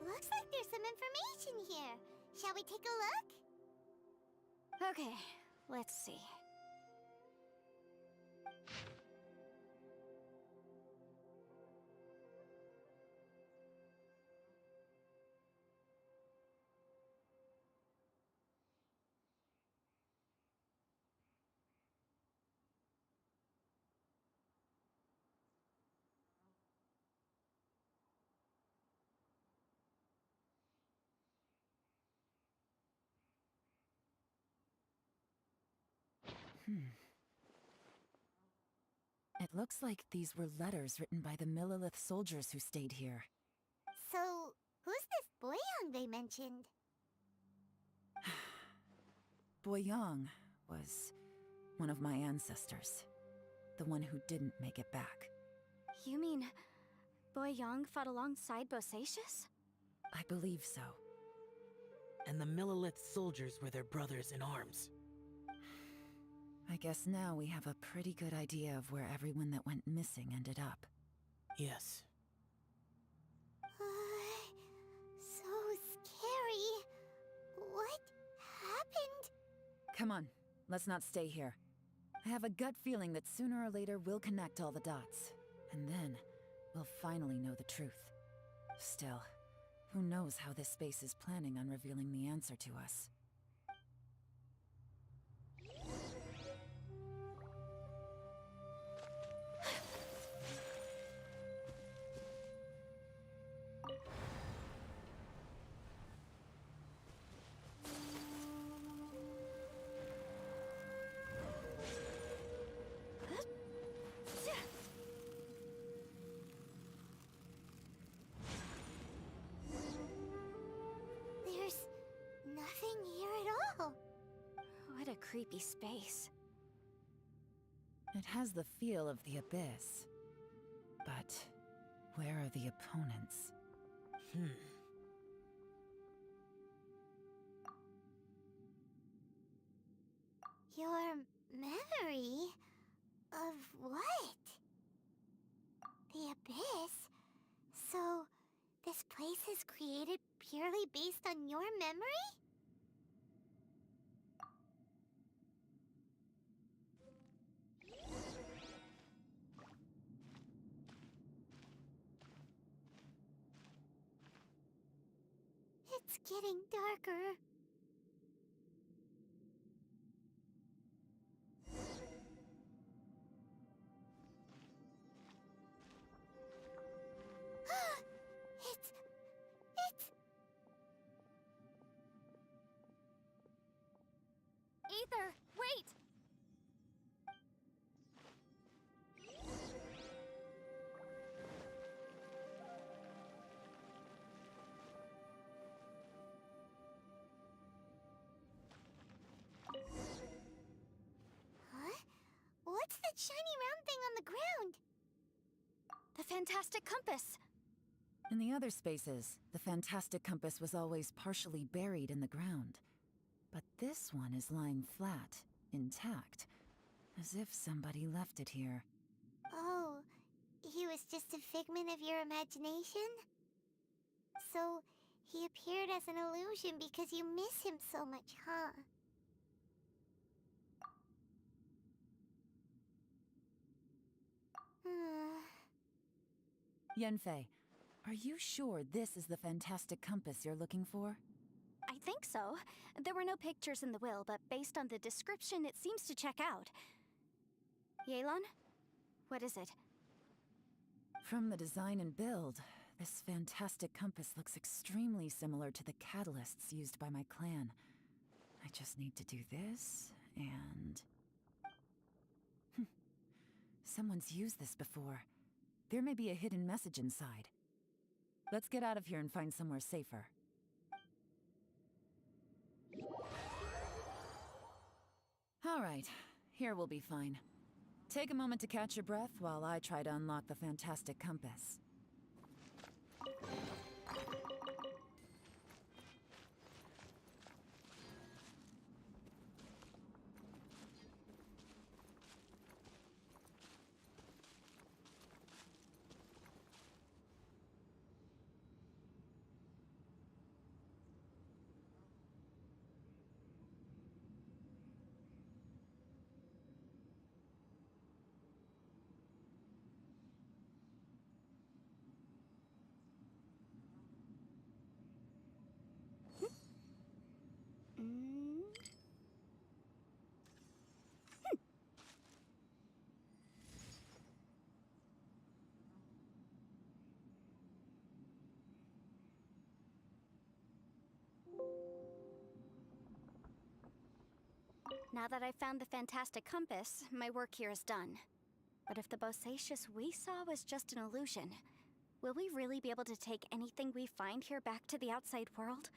Looks like there's some information here. Shall we take a look? Okay, let's see. It looks like these were letters written by the Millilith soldiers who stayed here. So, who's this Boyang they mentioned? Boyang was one of my ancestors. The one who didn't make it back. You mean Boy Yang fought alongside Bosacius? I believe so. And the Millilith soldiers were their brothers in arms. I guess now we have a pretty good idea of where everyone that went missing ended up. Yes. So scary. What happened? Come on, let's not stay here. I have a gut feeling that sooner or later we'll connect all the dots. And then, we'll finally know the truth. Still, who knows how this space is planning on revealing the answer to us. There's nothing here at all. What a creepy space. It has the feel of the abyss. But where are the opponents? Your memory of what? The abyss? So, this place is created purely based on your memory? It's getting darker. It's... Ether, wait! Huh? What's that shiny round thing on the ground? The fantastic compass! In the other spaces, the fantastic compass was always partially buried in the ground. But this one is lying flat, intact, as if somebody left it here. Oh, he was just a figment of your imagination? So, he appeared as an illusion because you miss him so much, huh? Yanfei, are you sure this is the fantastic compass you're looking for? I think so. There were no pictures in the will, but based on the description, it seems to check out. Yelan? What is it? From the design and build, this fantastic compass looks extremely similar to the catalysts used by my clan. I just need to do this, and... Someone's used this before. There may be a hidden message inside. Let's get out of here and find somewhere safer. All right, here we'll be fine. Take a moment to catch your breath while I try to unlock the fantastic compass. Now that I've found the fantastic compass, my work here is done. But if the Bosacius we saw was just an illusion, will we really be able to take anything we find here back to the outside world?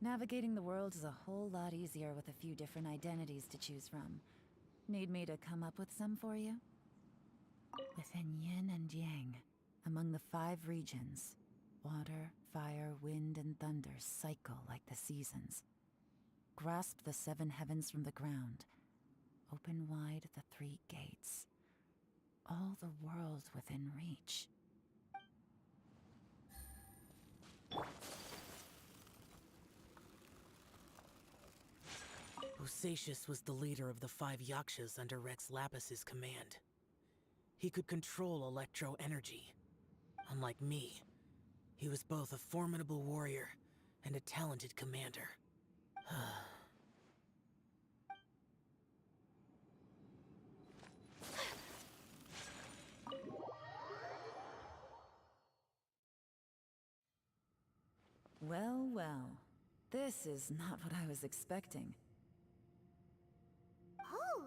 Navigating the world is a whole lot easier with a few different identities to choose from. Need me to come up with some for you? Within yin and yang, among the 5 regions, water, fire, wind, and thunder cycle like the seasons. Grasp the 7 heavens from the ground. Open wide the 3 gates. All the worlds within reach. Bosacius was the leader of the 5 Yakshas under Rex Lapis's command. He could control electro energy. Unlike me, he was both a formidable warrior and a talented commander. Well, well. This is not what I was expecting. Oh,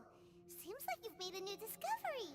seems like you've made a new discovery.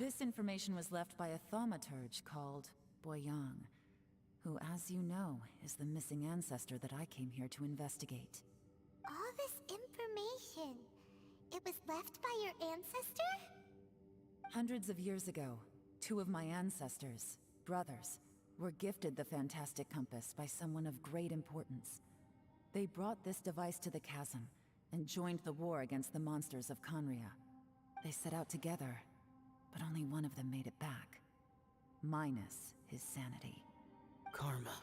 This information was left by a thaumaturge called Boyang, who, as you know, is the missing ancestor that I came here to investigate. All this information, it was left by your ancestor? Hundreds of years ago, two of my ancestors, brothers, were gifted the fantastic compass by someone of great importance. They brought this device to the chasm and joined the war against the monsters of Conria. They set out together, but only one of them made it back. Minus his sanity. Karma.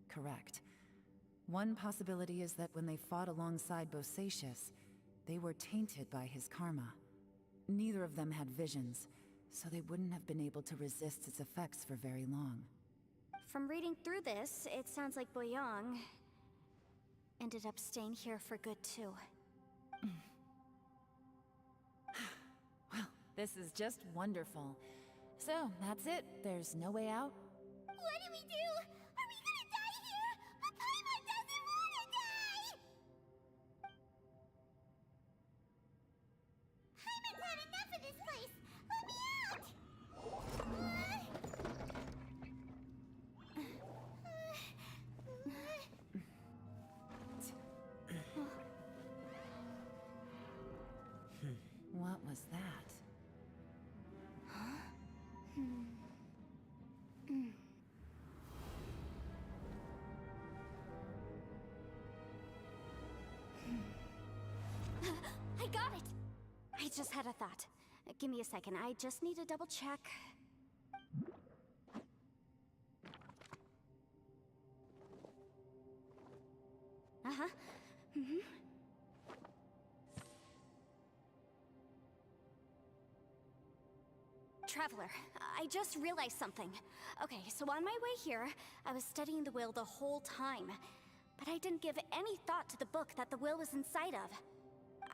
Correct. One possibility is that when they fought alongside Bosacius, they were tainted by his karma. Neither of them had visions, so they wouldn't have been able to resist its effects for very long. From reading through this, it sounds like Boyang ended up staying here for good too. Well, this is just wonderful. So, that's it. There's no way out? What do we do? Are we gonna die here? But Paimon doesn't wanna die! Paimon's had enough of this place! Let me out! What was that? I got it! I just had a thought. Give me a second, I just need to double check. Uh-huh. Traveler, I just realized something. Okay, so on my way here, I was studying the will the whole time. But I didn't give any thought to the book that the will was inside of.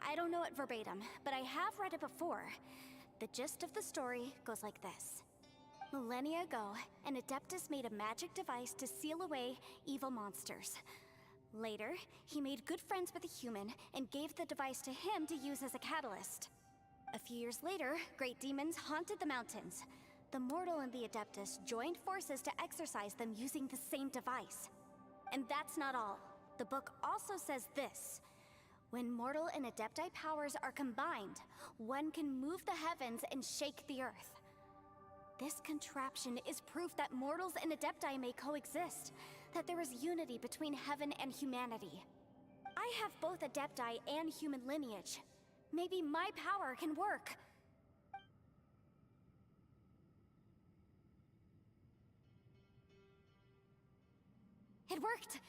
I don't know it verbatim, but I have read it before. The gist of the story goes like this. Millennia ago, an Adeptus made a magic device to seal away evil monsters. Later, he made good friends with a human and gave the device to him to use as a catalyst. A few years later, great demons haunted the mountains. The mortal and the Adeptus joined forces to exorcise them using the same device. And that's not all. The book also says this. When mortal and Adepti powers are combined, one can move the heavens and shake the earth. This contraption is proof that mortals and Adepti may coexist, that there is unity between heaven and humanity. I have both Adepti and human lineage. Maybe my power can work. It worked!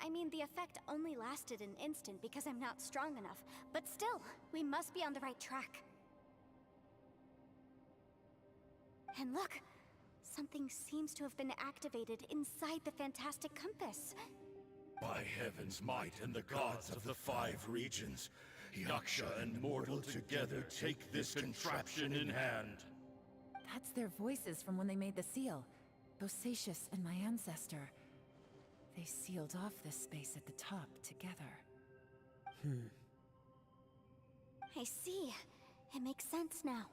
I mean, the effect only lasted an instant because I'm not strong enough, but still, we must be on the right track. And look! Something seems to have been activated inside the fantastic compass. By heaven's might and the gods of the 5 regions, Yaksha and mortal together take this contraption in hand. That's their voices from when they made the seal. Bosacius and my ancestor. They sealed off this space at the top together. I see. It makes sense now.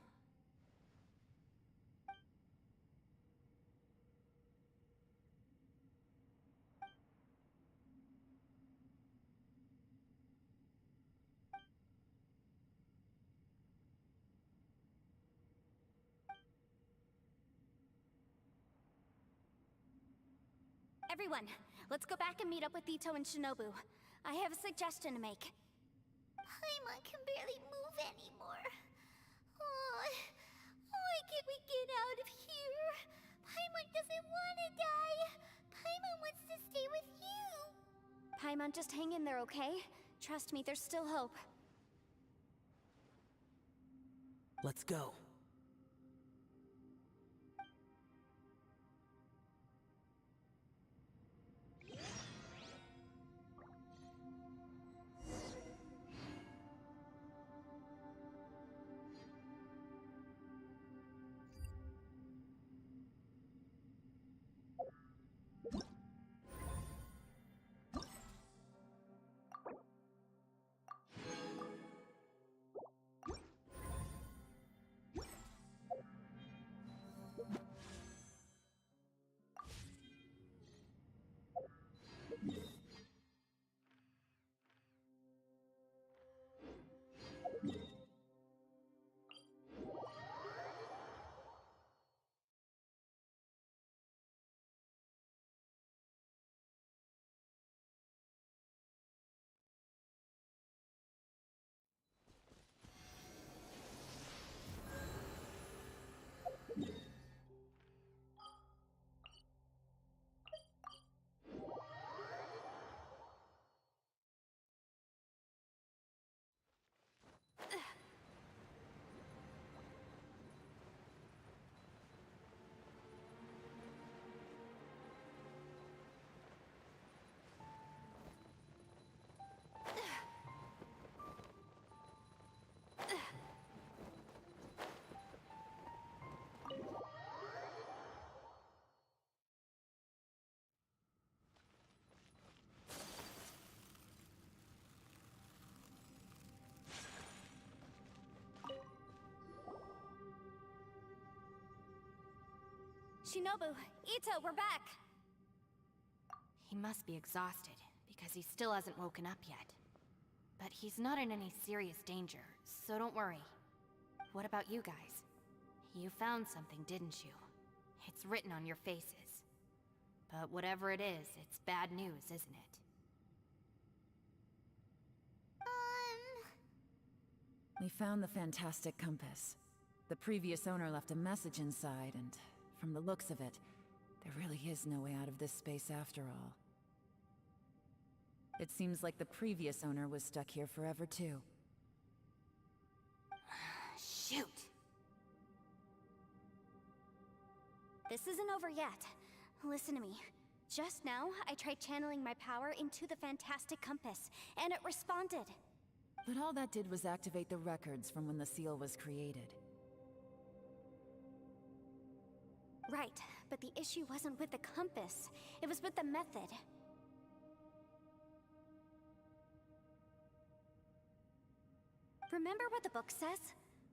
Everyone, let's go back and meet up with Ito and Shinobu. I have a suggestion to make. Paimon can barely move anymore. Oh, why can't we get out of here? Paimon doesn't want to die. Paimon wants to stay with you. Paimon, just hang in there, okay? Trust me, there's still hope. Let's go. Shinobu, Ito, we're back! He must be exhausted, because he still hasn't woken up yet. But he's not in any serious danger, so don't worry. What about you guys? You found something, didn't you? It's written on your faces. But whatever it is, it's bad news, isn't it? We found the fantastic compass. The previous owner left a message inside, and from the looks of it, there really is no way out of this space after all. It seems like the previous owner was stuck here forever too. Shoot! This isn't over yet. Listen to me. Just now, I tried channeling my power into the fantastic compass, and it responded. But all that did was activate the records from when the seal was created. Right, but the issue wasn't with the compass. It was with the method. Remember what the book says?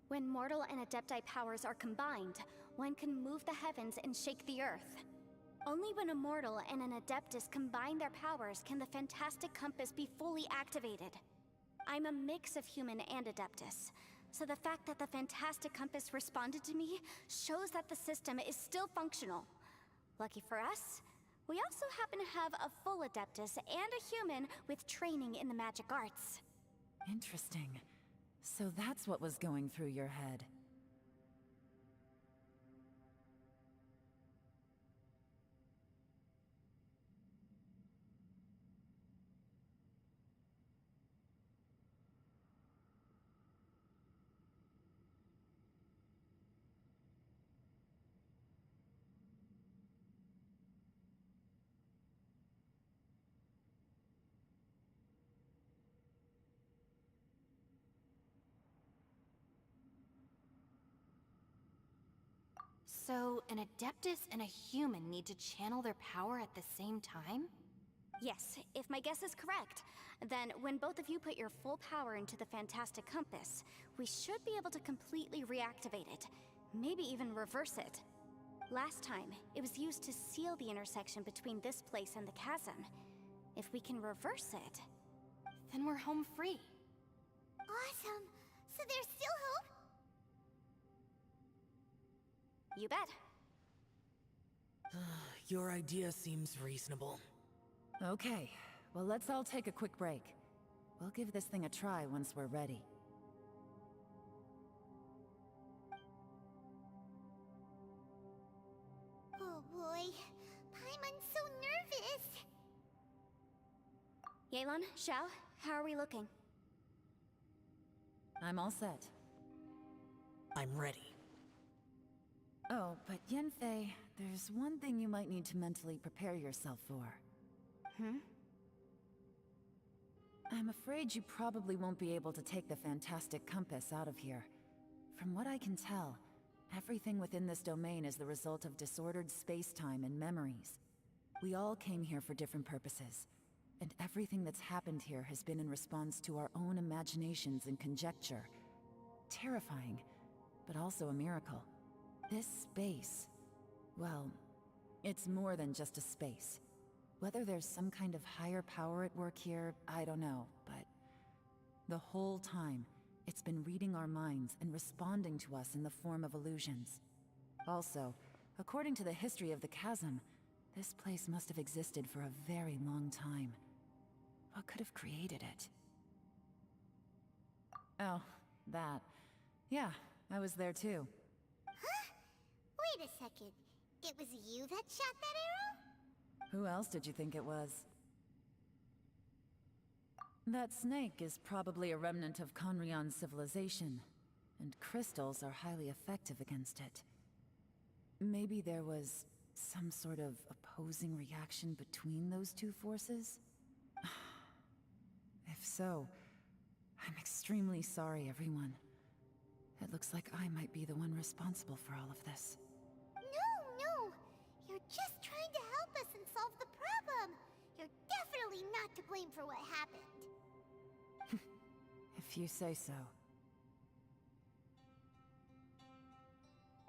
When mortal and adepti powers are combined, one can move the heavens and shake the earth. Only when a mortal and an adeptus combine their powers can the fantastic compass be fully activated. I'm a mix of human and adeptus, so the fact that the fantastic compass responded to me shows that the system is still functional. Lucky for us, we also happen to have a full adeptus and a human with training in the magic arts. Interesting. So that's what was going through your head. So, an Adeptus and a human need to channel their power at the same time? Yes, if my guess is correct, then when both of you put your full power into the fantastic compass, we should be able to completely reactivate it, maybe even reverse it. Last time, it was used to seal the intersection between this place and the chasm. If we can reverse it... Then we're home free. Awesome! So there's still hope? You bet. Your idea seems reasonable. Okay, well let's all take a quick break. We'll give this thing a try once we're ready. Oh boy, Paimon's so nervous. Yelan, Xiao, how are we looking? I'm all set. I'm ready. Oh, but Yanfei, there's one thing you might need to mentally prepare yourself for. I'm afraid you probably won't be able to take the fantastic compass out of here. From what I can tell, everything within this domain is the result of disordered space-time and memories. We all came here for different purposes, and everything that's happened here has been in response to our own imaginations and conjecture. Terrifying, but also a miracle. This space, well, it's more than just a space. Whether there's some kind of higher power at work here, I don't know, but the whole time, it's been reading our minds and responding to us in the form of illusions. Also, according to the history of the chasm, this place must have existed for a very long time. What could have created it? Oh, that. Yeah, I was there too. Wait a second. It was you that shot that arrow? Who else did you think it was? That snake is probably a remnant of Conrion's civilization, and crystals are highly effective against it. Maybe there was some sort of opposing reaction between those two forces? If so, I'm extremely sorry, everyone. It looks like I might be the one responsible for all of this. No. You're just trying to help us and solve the problem. You're definitely not to blame for what happened. If you say so.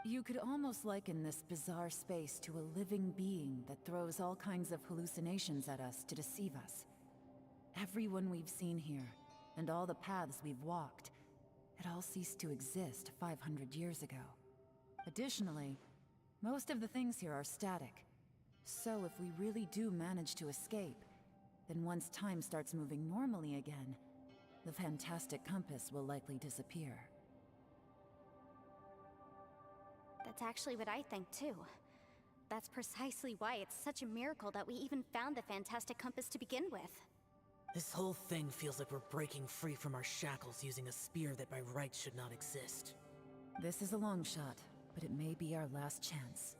You could almost liken this bizarre space to a living being that throws all kinds of hallucinations at us to deceive us. Everyone we've seen here, and all the paths we've walked, it all ceased to exist 500 years ago. Additionally, most of the things here are static. So if we really do manage to escape, then once time starts moving normally again, the fantastic compass will likely disappear. That's actually what I think too. That's precisely why it's such a miracle that we even found the fantastic compass to begin with. This whole thing feels like we're breaking free from our shackles using a spear that by rights should not exist. This is a long shot, but it may be our last chance.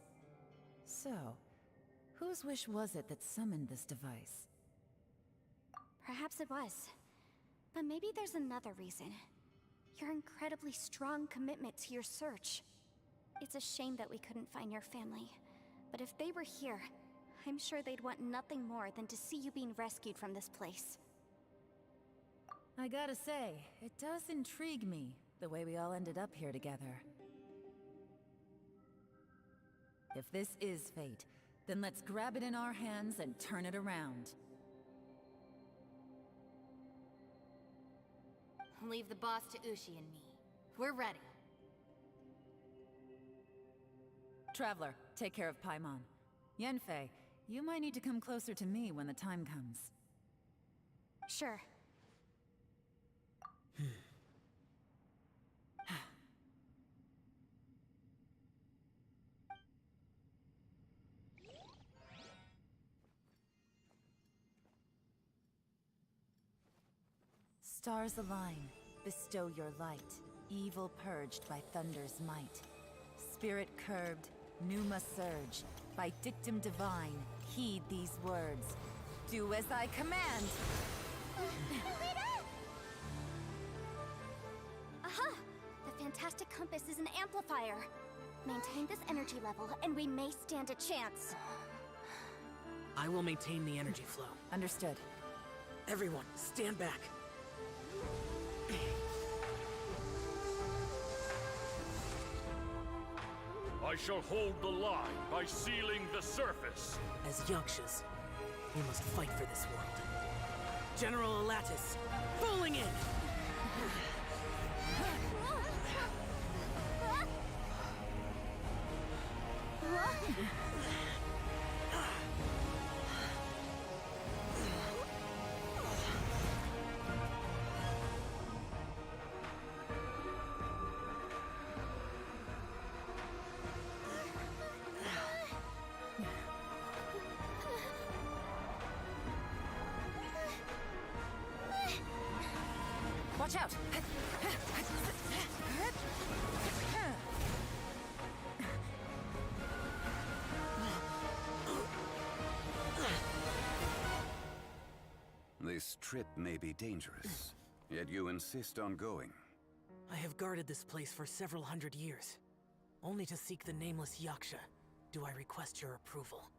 So, whose wish was it that summoned this device? Perhaps it was. But maybe there's another reason. Your incredibly strong commitment to your search. It's a shame that we couldn't find your family. But if they were here, I'm sure they'd want nothing more than to see you being rescued from this place. I gotta say, it does intrigue me, the way we all ended up here together. If this is fate, then let's grab it in our hands and turn it around. Leave the boss to Ushi and me. We're ready. Traveler, take care of Paimon. Yanfei, you might need to come closer to me when the time comes. Sure. Stars align, bestow your light, evil purged by thunder's might. Spirit curbed, pneuma surge, by dictum divine, heed these words. Do as I command! Aha! The fantastic compass is an amplifier. Maintain this energy level, and we may stand a chance. I will maintain the energy flow. Understood. Everyone, stand back. I shall hold the line by sealing the surface. As Yakshas, we must fight for this world. General Alatus, falling in! Watch out! This trip may be dangerous, yet you insist on going. I have guarded this place for several hundred years. Only to seek the nameless Yaksha, do I request your approval.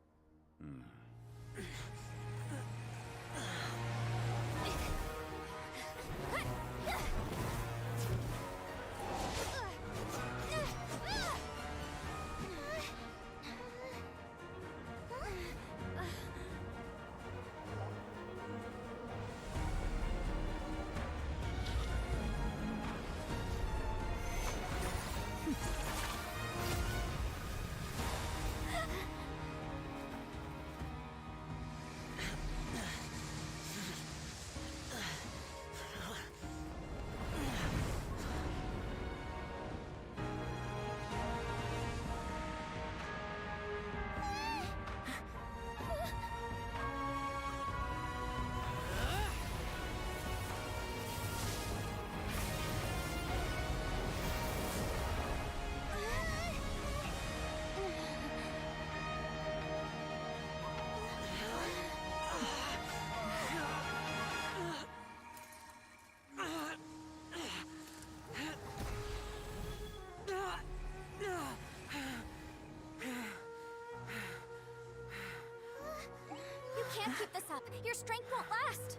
You can't keep this up. Your strength won't last.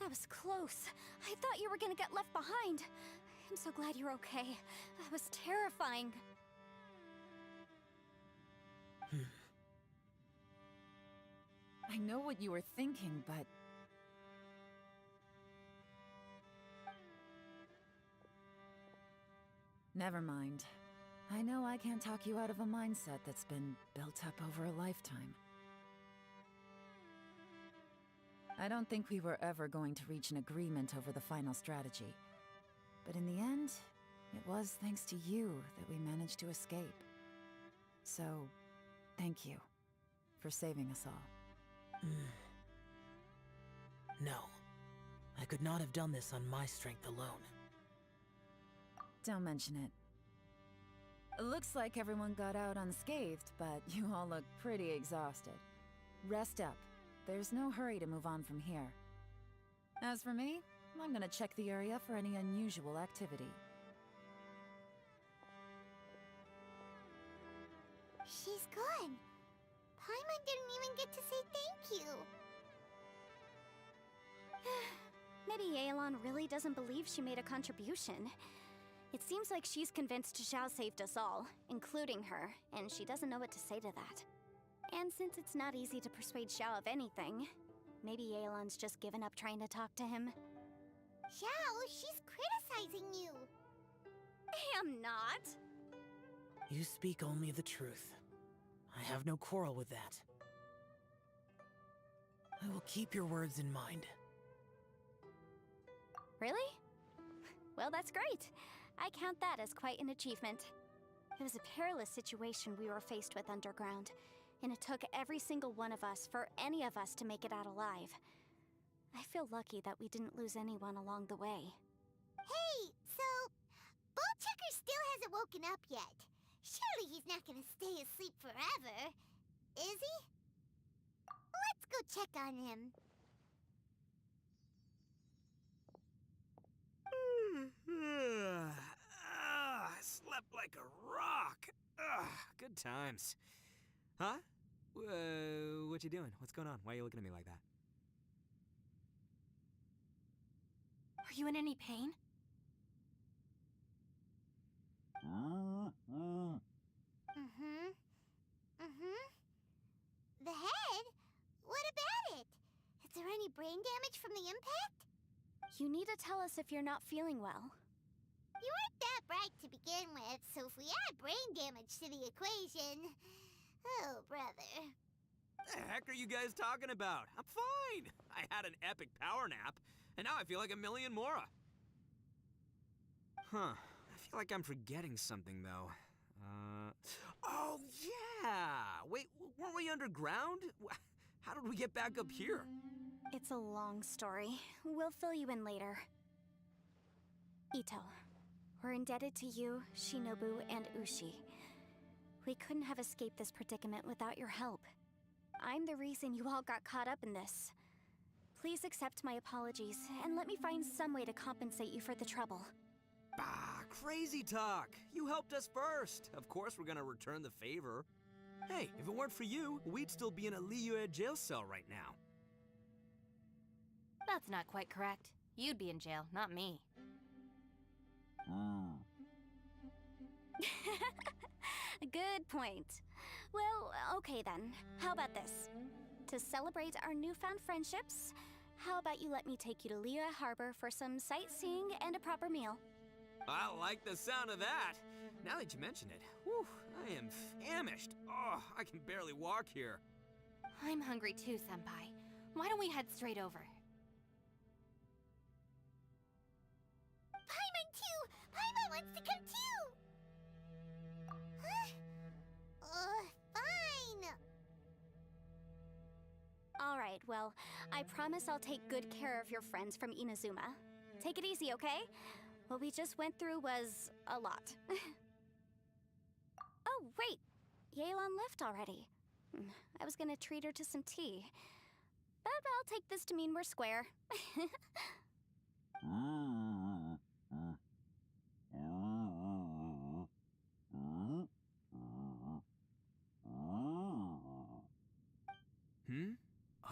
That was close. I thought you were gonna get left behind. I'm so glad you're okay. That was terrifying. I know what you were thinking, but... Never mind. I know I can't talk you out of a mindset that's been built up over a lifetime. I don't think we were ever going to reach an agreement over the final strategy. But in the end, it was thanks to you that we managed to escape. So, thank you for saving us all. No. I could not have done this on my strength alone. Don't mention it. It looks like everyone got out unscathed, but you all look pretty exhausted. Rest up. There's no hurry to move on from here. As for me, I'm gonna check the area for any unusual activity. She's gone. Paimon didn't even get to say thank you. Maybe Yelan really doesn't believe she made a contribution. It seems like she's convinced Xiao saved us all, including her, and she doesn't know what to say to that. And since it's not easy to persuade Xiao of anything, maybe Yelan's just given up trying to talk to him. Xiao, she's criticizing you. I'm not. You speak only the truth. I have no quarrel with that. I will keep your words in mind. Really? Well, that's great. I count that as quite an achievement. It was a perilous situation we were faced with underground, and it took every single one of us for any of us to make it out alive. I feel lucky that we didn't lose anyone along the way. Hey, so Bullchucker still hasn't woken up yet. Surely he's not gonna stay asleep forever, is he? Let's go check on him. Slept like a rock. Good times. Huh? What you doing? What's going on? Why are you looking at me like that? Are you in any pain? The head? What about it? Is there any brain damage from the impact? You need to tell us if you're not feeling well. You weren't that bright to begin with, so if we add brain damage to the equation... Oh, brother. The heck are you guys talking about? I'm fine. I had an epic power nap, and now I feel like a million more. Huh. I feel like I'm forgetting something, though. Oh, yeah! Wait, weren't we underground? How did we get back up here? It's a long story. We'll fill you in later. Ito, we're indebted to you, Shinobu, and Ushi. We couldn't have escaped this predicament without your help. I'm the reason you all got caught up in this. Please accept my apologies, and let me find some way to compensate you for the trouble. Bah, crazy talk! You helped us first! Of course we're gonna return the favor. Hey, if it weren't for you, we'd still be in a Liyue jail cell right now. That's not quite correct. You'd be in jail, not me. Good point. Well, okay then. How about this? To celebrate our newfound friendships, how about you let me take you to Liyue Harbor for some sightseeing and a proper meal? I like the sound of that. Now that you mention it, whew, I am famished. Oh, I can barely walk here. I'm hungry too, Senpai. Why don't we head straight over? Paimon too! Paimon wants to come too! Huh? Fine. Alright, well, I promise I'll take good care of your friends from Inazuma. Take it easy, okay? What we just went through was a lot. Oh, wait! Yelan left already. I was gonna treat her to some tea. But I'll take this to mean we're square.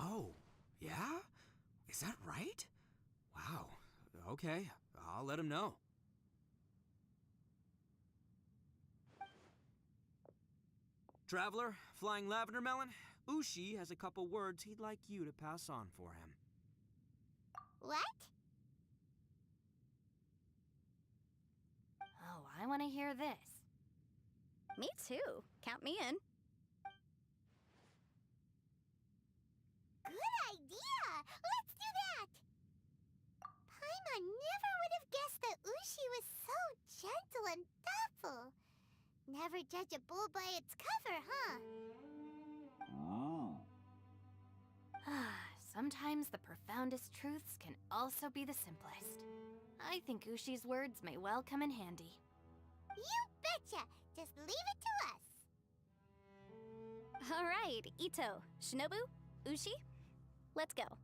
Oh, yeah? Is that right? Okay, I'll let him know. Traveler, Flying Lavender Melon, Ushi has a couple words he'd like you to pass on for him. What? Oh, I want to hear this. Me too. Count me in. Good idea! Let's do that! Paimon never would have guessed that Ushi was so gentle and thoughtful. Never judge a bull by its cover, huh? Sometimes the profoundest truths can also be the simplest. I think Ushi's words may well come in handy. You betcha! Just leave it to us! All right, Ito, Shinobu, Ushi, let's go.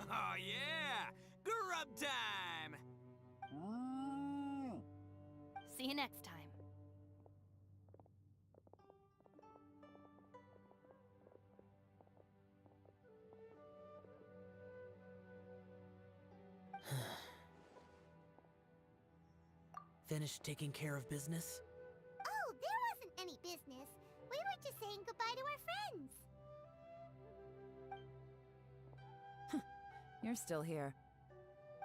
Oh yeah! Grub time! See you next time. Finished taking care of business? Oh, there wasn't any business. We were just saying goodbye to our friends. You're still here.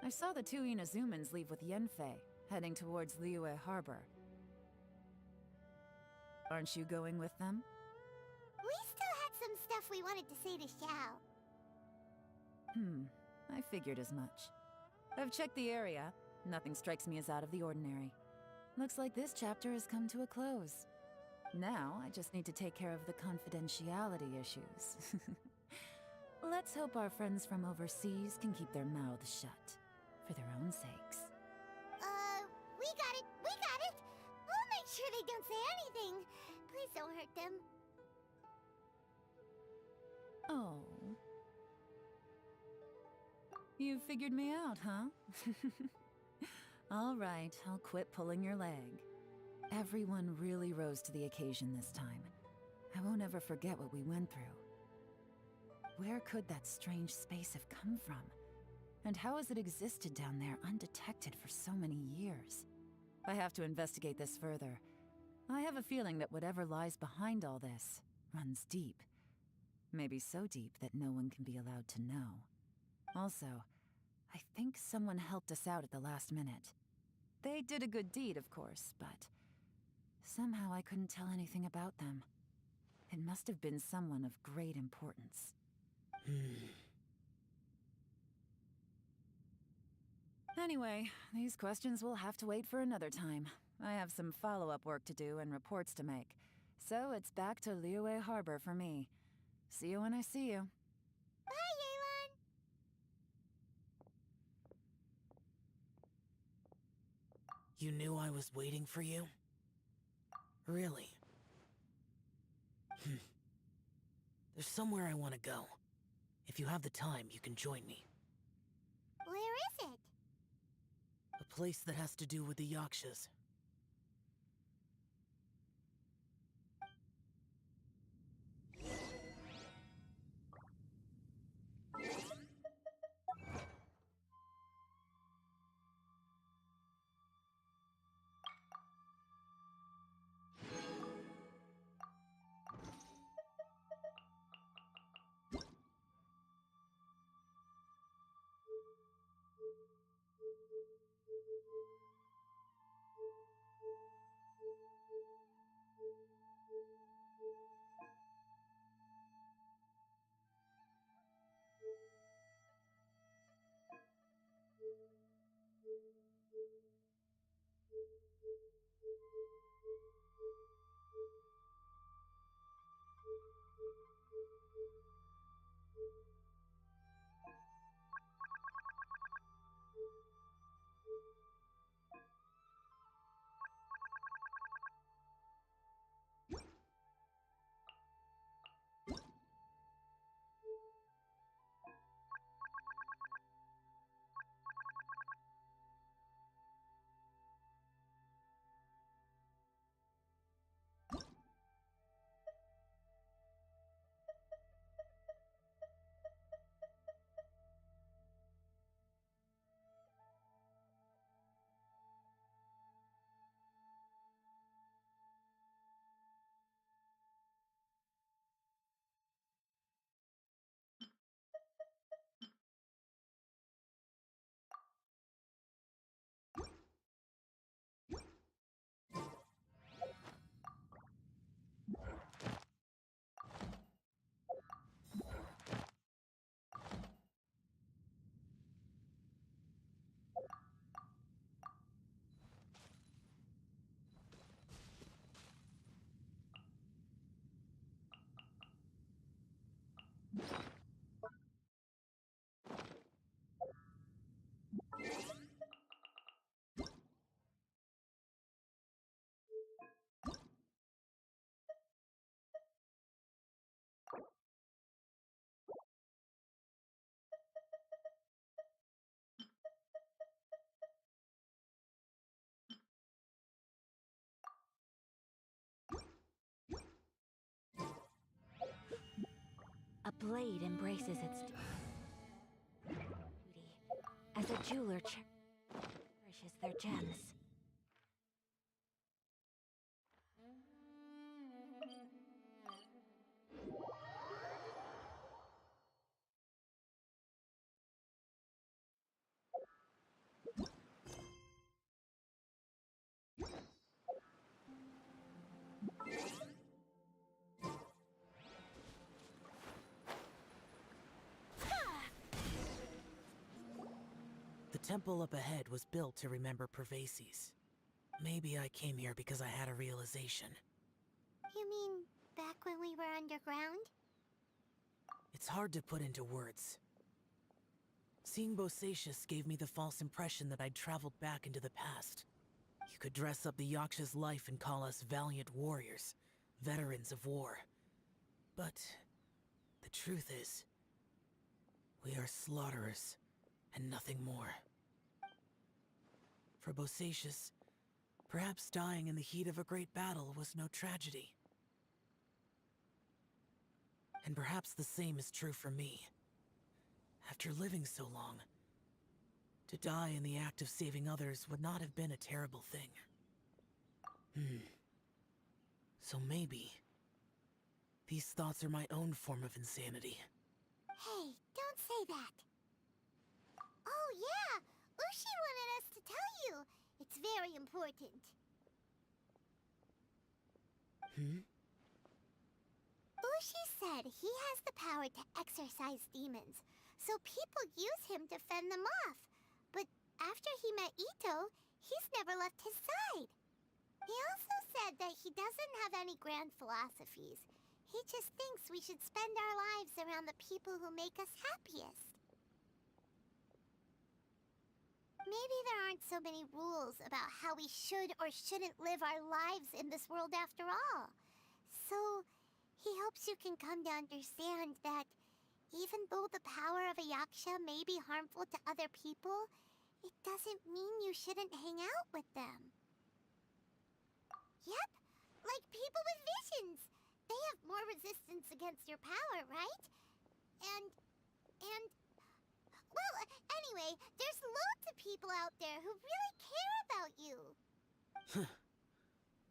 I saw the two Inazumans leave with Yenfei, heading towards Liyue Harbor. Aren't you going with them? We still had some stuff we wanted to say to Xiao. I figured as much. I've checked the area. Nothing strikes me as out of the ordinary. Looks like this chapter has come to a close. Now, I just need to take care of the confidentiality issues. Let's hope our friends from overseas can keep their mouths shut. For their own sakes. We got it! We got it! We'll make sure they don't say anything. Please don't hurt them. Oh. You figured me out, huh? All right, I'll quit pulling your leg. Everyone really rose to the occasion this time. I won't ever forget what we went through. Where could that strange space have come from? And how has it existed down there undetected for so many years? I have to investigate this further. I have a feeling that whatever lies behind all this runs deep. Maybe so deep that no one can be allowed to know. Also, I think someone helped us out at the last minute. They did a good deed, of course, but somehow I couldn't tell anything about them. It must have been someone of great importance. Anyway, these questions will have to wait for another time. I have some follow-up work to do and reports to make. So it's back to Liyue Harbor for me. See you when I see you. Bye, Yelan! You knew I was waiting for you? Really? There's somewhere I want to go. If you have the time, you can join me. Where is it? A place that has to do with the Yakshas. blade embraces its duty, as a jeweler cherishes their gems. The temple up ahead was built to remember Pervases. Maybe I came here because I had a realization. You mean back when we were underground? It's hard to put into words. Seeing Bosacius gave me the false impression that I'd traveled back into the past. You could dress up the Yaksha's life and call us valiant warriors, veterans of war. But the truth is, we are slaughterers and nothing more. For Bosacius, perhaps dying in the heat of a great battle was no tragedy. And perhaps the same is true for me. After living so long, to die in the act of saving others would not have been a terrible thing. So maybe these thoughts are my own form of insanity. Hey, don't say that. Oh yeah, Ushi wanted us to tell you. It's very important. Ushi said he has the power to exorcise demons, so people use him to fend them off. But after he met Ito, he's never left his side. He also said that he doesn't have any grand philosophies. He just thinks we should spend our lives around the people who make us happiest. Maybe there aren't so many rules about how we should or shouldn't live our lives in this world after all. So, he hopes you can come to understand that even though the power of a yaksha may be harmful to other people, it doesn't mean you shouldn't hang out with them. Yep, like people with visions. They have more resistance against your power, right? Well, anyway, there's loads of people out there who really care about you.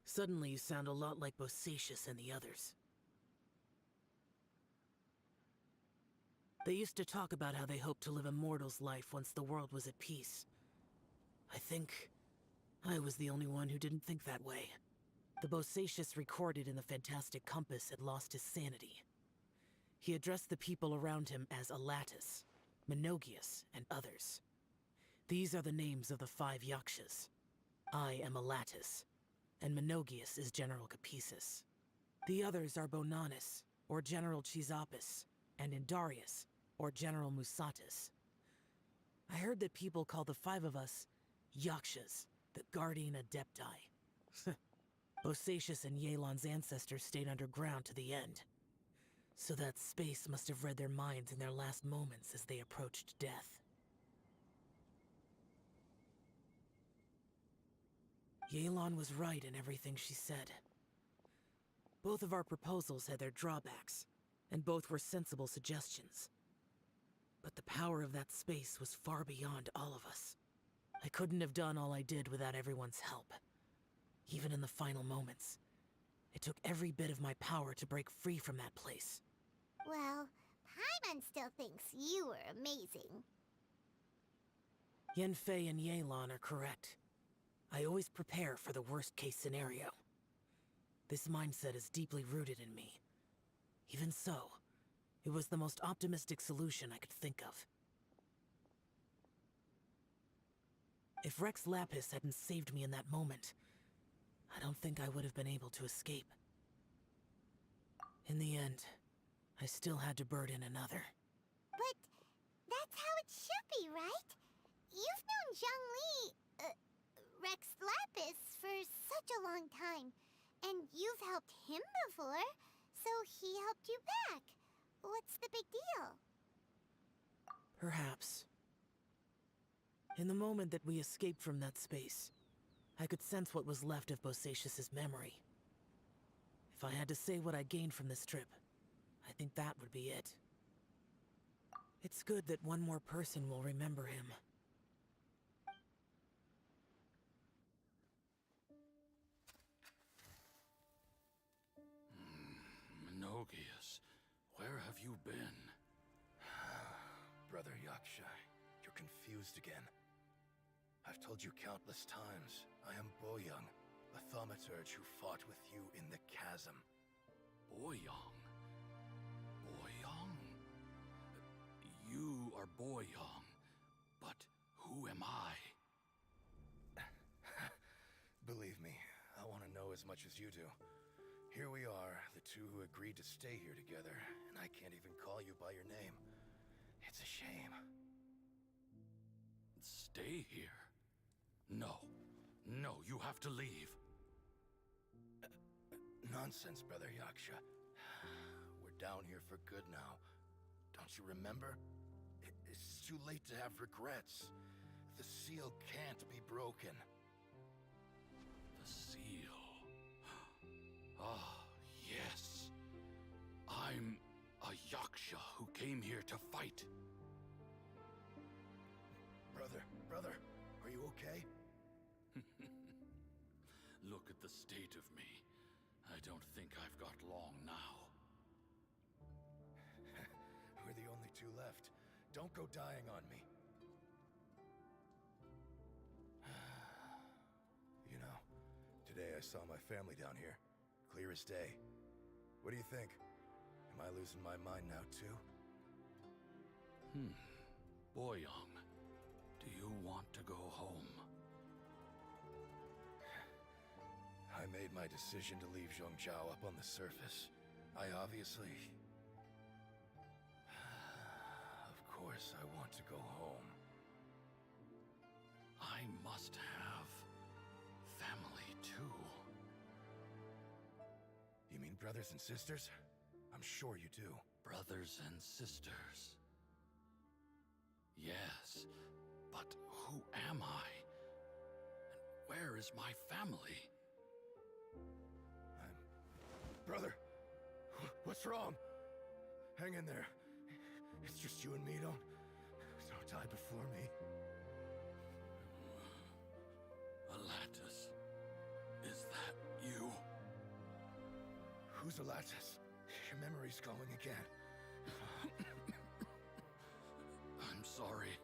Suddenly you sound a lot like Bosacius and the others. They used to talk about how they hoped to live a mortal's life once the world was at peace. I think I was the only one who didn't think that way. The Bosacius recorded in the Fantastic Compass had lost his sanity. He addressed the people around him as Alatus, Menogius, and others. These are the names of the 5 Yakshas. I am Alatus, and Menogius is General Capesus. The others are Bonanis, or General Chisapis, and Indarius, or General Musatus. I heard that people call the 5 of us Yakshas, the Guardian Adepti. Bosacius and Yelan's ancestors stayed underground to the end. So that space must have read their minds in their last moments as they approached death. Yelan was right in everything she said. Both of our proposals had their drawbacks, and both were sensible suggestions. But the power of that space was far beyond all of us. I couldn't have done all I did without everyone's help. Even in the final moments, it took every bit of my power to break free from that place. Well, Paimon still thinks you were amazing. Yanfei and Yelan are correct. I always prepare for the worst-case scenario. This mindset is deeply rooted in me. Even so, it was the most optimistic solution I could think of. If Rex Lapis hadn't saved me in that moment, I don't think I would have been able to escape. In the end, I still had to burden another. But that's how it should be, right? You've known Zhang Li, Rex Lapis, for such a long time. And you've helped him before, so he helped you back. What's the big deal? Perhaps. In the moment that we escaped from that space, I could sense what was left of Bosacius's memory. If I had to say what I gained from this trip, I think that would be it. It's good that one more person will remember him. Menogias, where have you been? Brother Yaksha, you're confused again. I've told you countless times, I am Boyoung, a thaumaturge who fought with you in the chasm. Boyoung? Boyoung? You are Boyoung, but who am I? Believe me, I want to know as much as you do. Here we are, the two who agreed to stay here together, and I can't even call you by your name. It's a shame. Stay here? No. No, you have to leave. Nonsense, Brother Yaksha. We're down here for good now. Don't you remember? It's too late to have regrets. The seal can't be broken. The seal. Ah, yes. I'm a Yaksha who came here to fight. Brother, are you okay? Look at the state of me. I don't think I've got long now. We're the only two left. Don't go dying on me. You know, today I saw my family down here. Clear as day. What do you think? Am I losing my mind now too? Boyoung, do you want to go home? I made my decision to leave Zhongzhao up on the surface. I obviously... Of course I want to go home. I must have family too. You mean brothers and sisters? I'm sure you do. Brothers and sisters. Yes, but who am I? And where is my family? Brother! What's wrong? Hang in there. It's just you and me, don't die before me. Alatus, is that you? Who's Alatus? Your memory's going again. I'm sorry.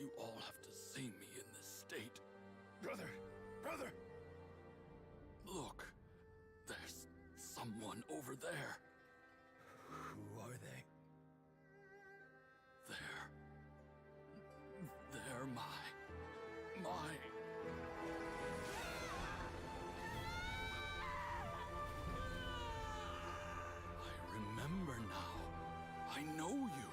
You all have to see me in this state. Brother! Look, there's someone over there. Who are they? They're my... I remember now. I know you.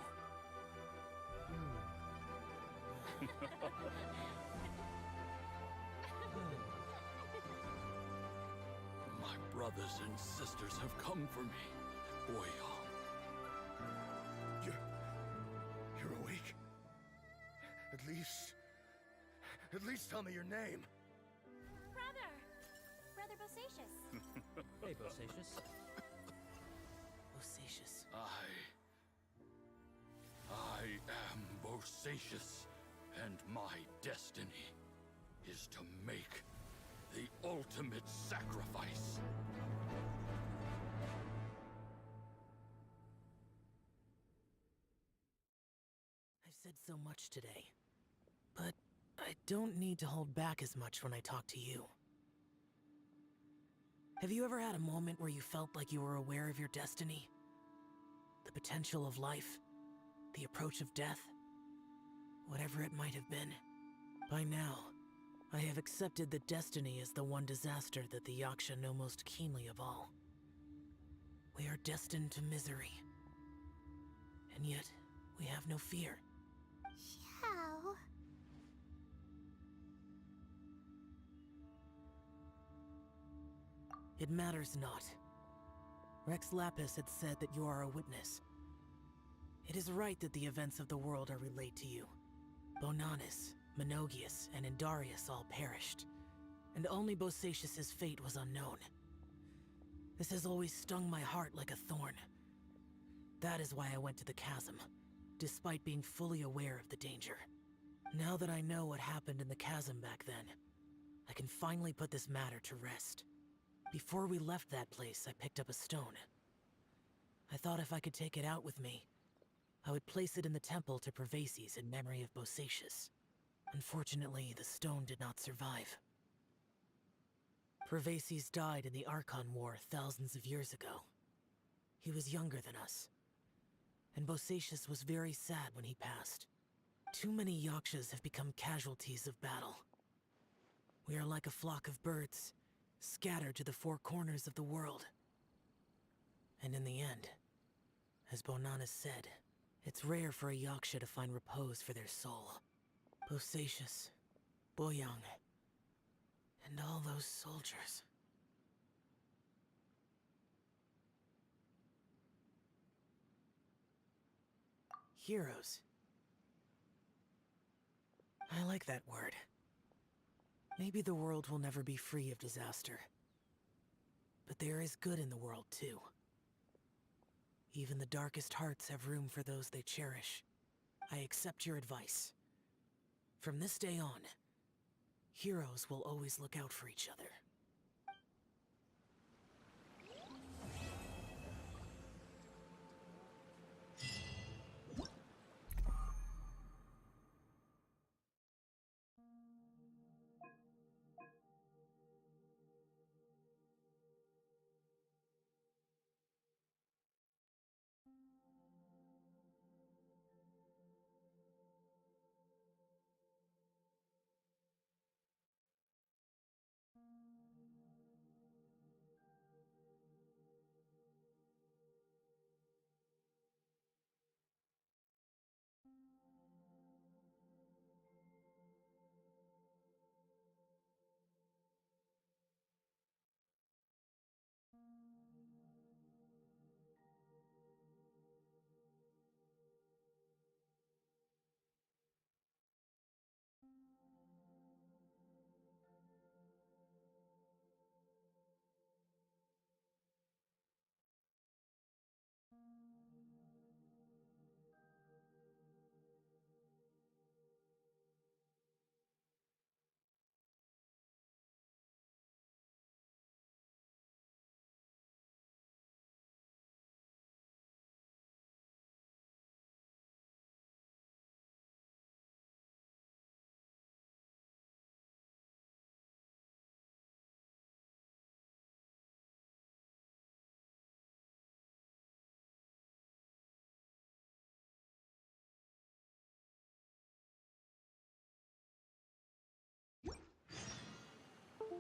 My brothers and sisters have come for me, Boyoung. You're awake? At least tell me your name. Brother Bosacius. Hey, Bosacius. Bosacius. I am Bosacius, and my destiny is to make the ultimate sacrifice. I've said so much today, but I don't need to hold back as much when I talk to you. Have you ever had a moment where you felt like you were aware of your destiny? The potential of life? The approach of death? Whatever it might have been. By now, I have accepted that destiny is the one disaster that the Yaksha know most keenly of all. We are destined to misery. And yet, we have no fear. Xiao. It matters not. Rex Lapis had said that you are a witness. It is right that the events of the world are relayed to you. Bonanis, Menogias, and Indarius all perished, and only Bosacius's fate was unknown. This has always stung my heart like a thorn. That is why I went to the chasm, despite being fully aware of the danger. Now that I know what happened in the chasm back then, I can finally put this matter to rest. Before we left that place, I picked up a stone. I thought if I could take it out with me, I would place it in the temple to Pervases in memory of Bosacius. Unfortunately, the stone did not survive. Pervases died in the Archon War thousands of years ago. He was younger than us, and Bosacius was very sad when he passed. Too many Yakshas have become casualties of battle. We are like a flock of birds, scattered to the four corners of the world. And in the end, as Bonanas said, it's rare for a Yaksha to find repose for their soul. Bosacius, Boyang, and all those soldiers. Heroes. I like that word. Maybe the world will never be free of disaster. But there is good in the world, too. Even the darkest hearts have room for those they cherish. I accept your advice. From this day on, heroes will always look out for each other.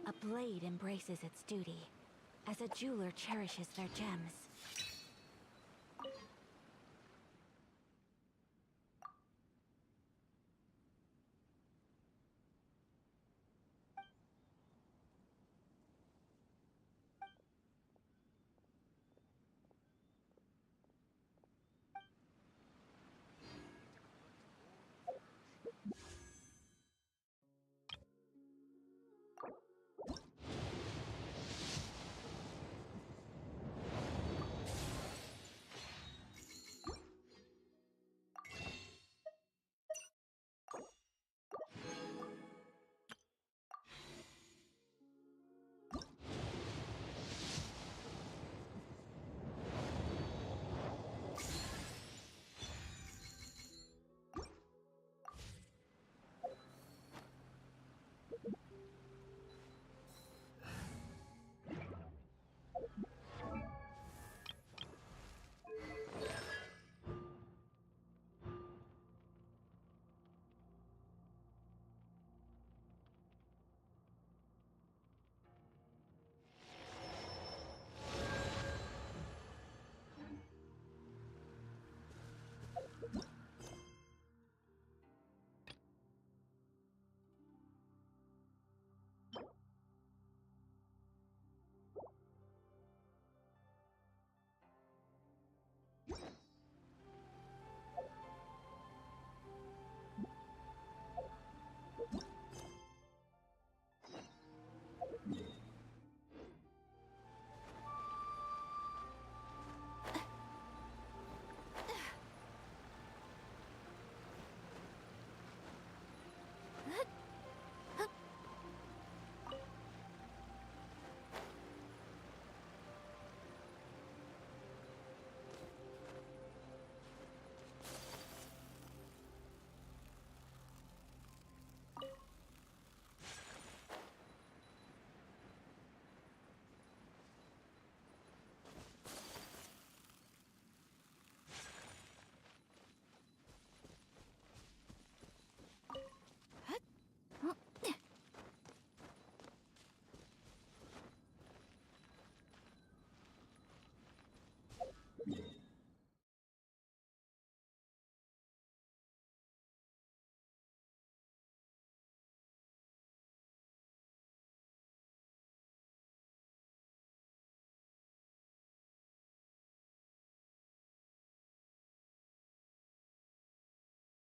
A blade embraces its duty, as a jeweler cherishes their gems.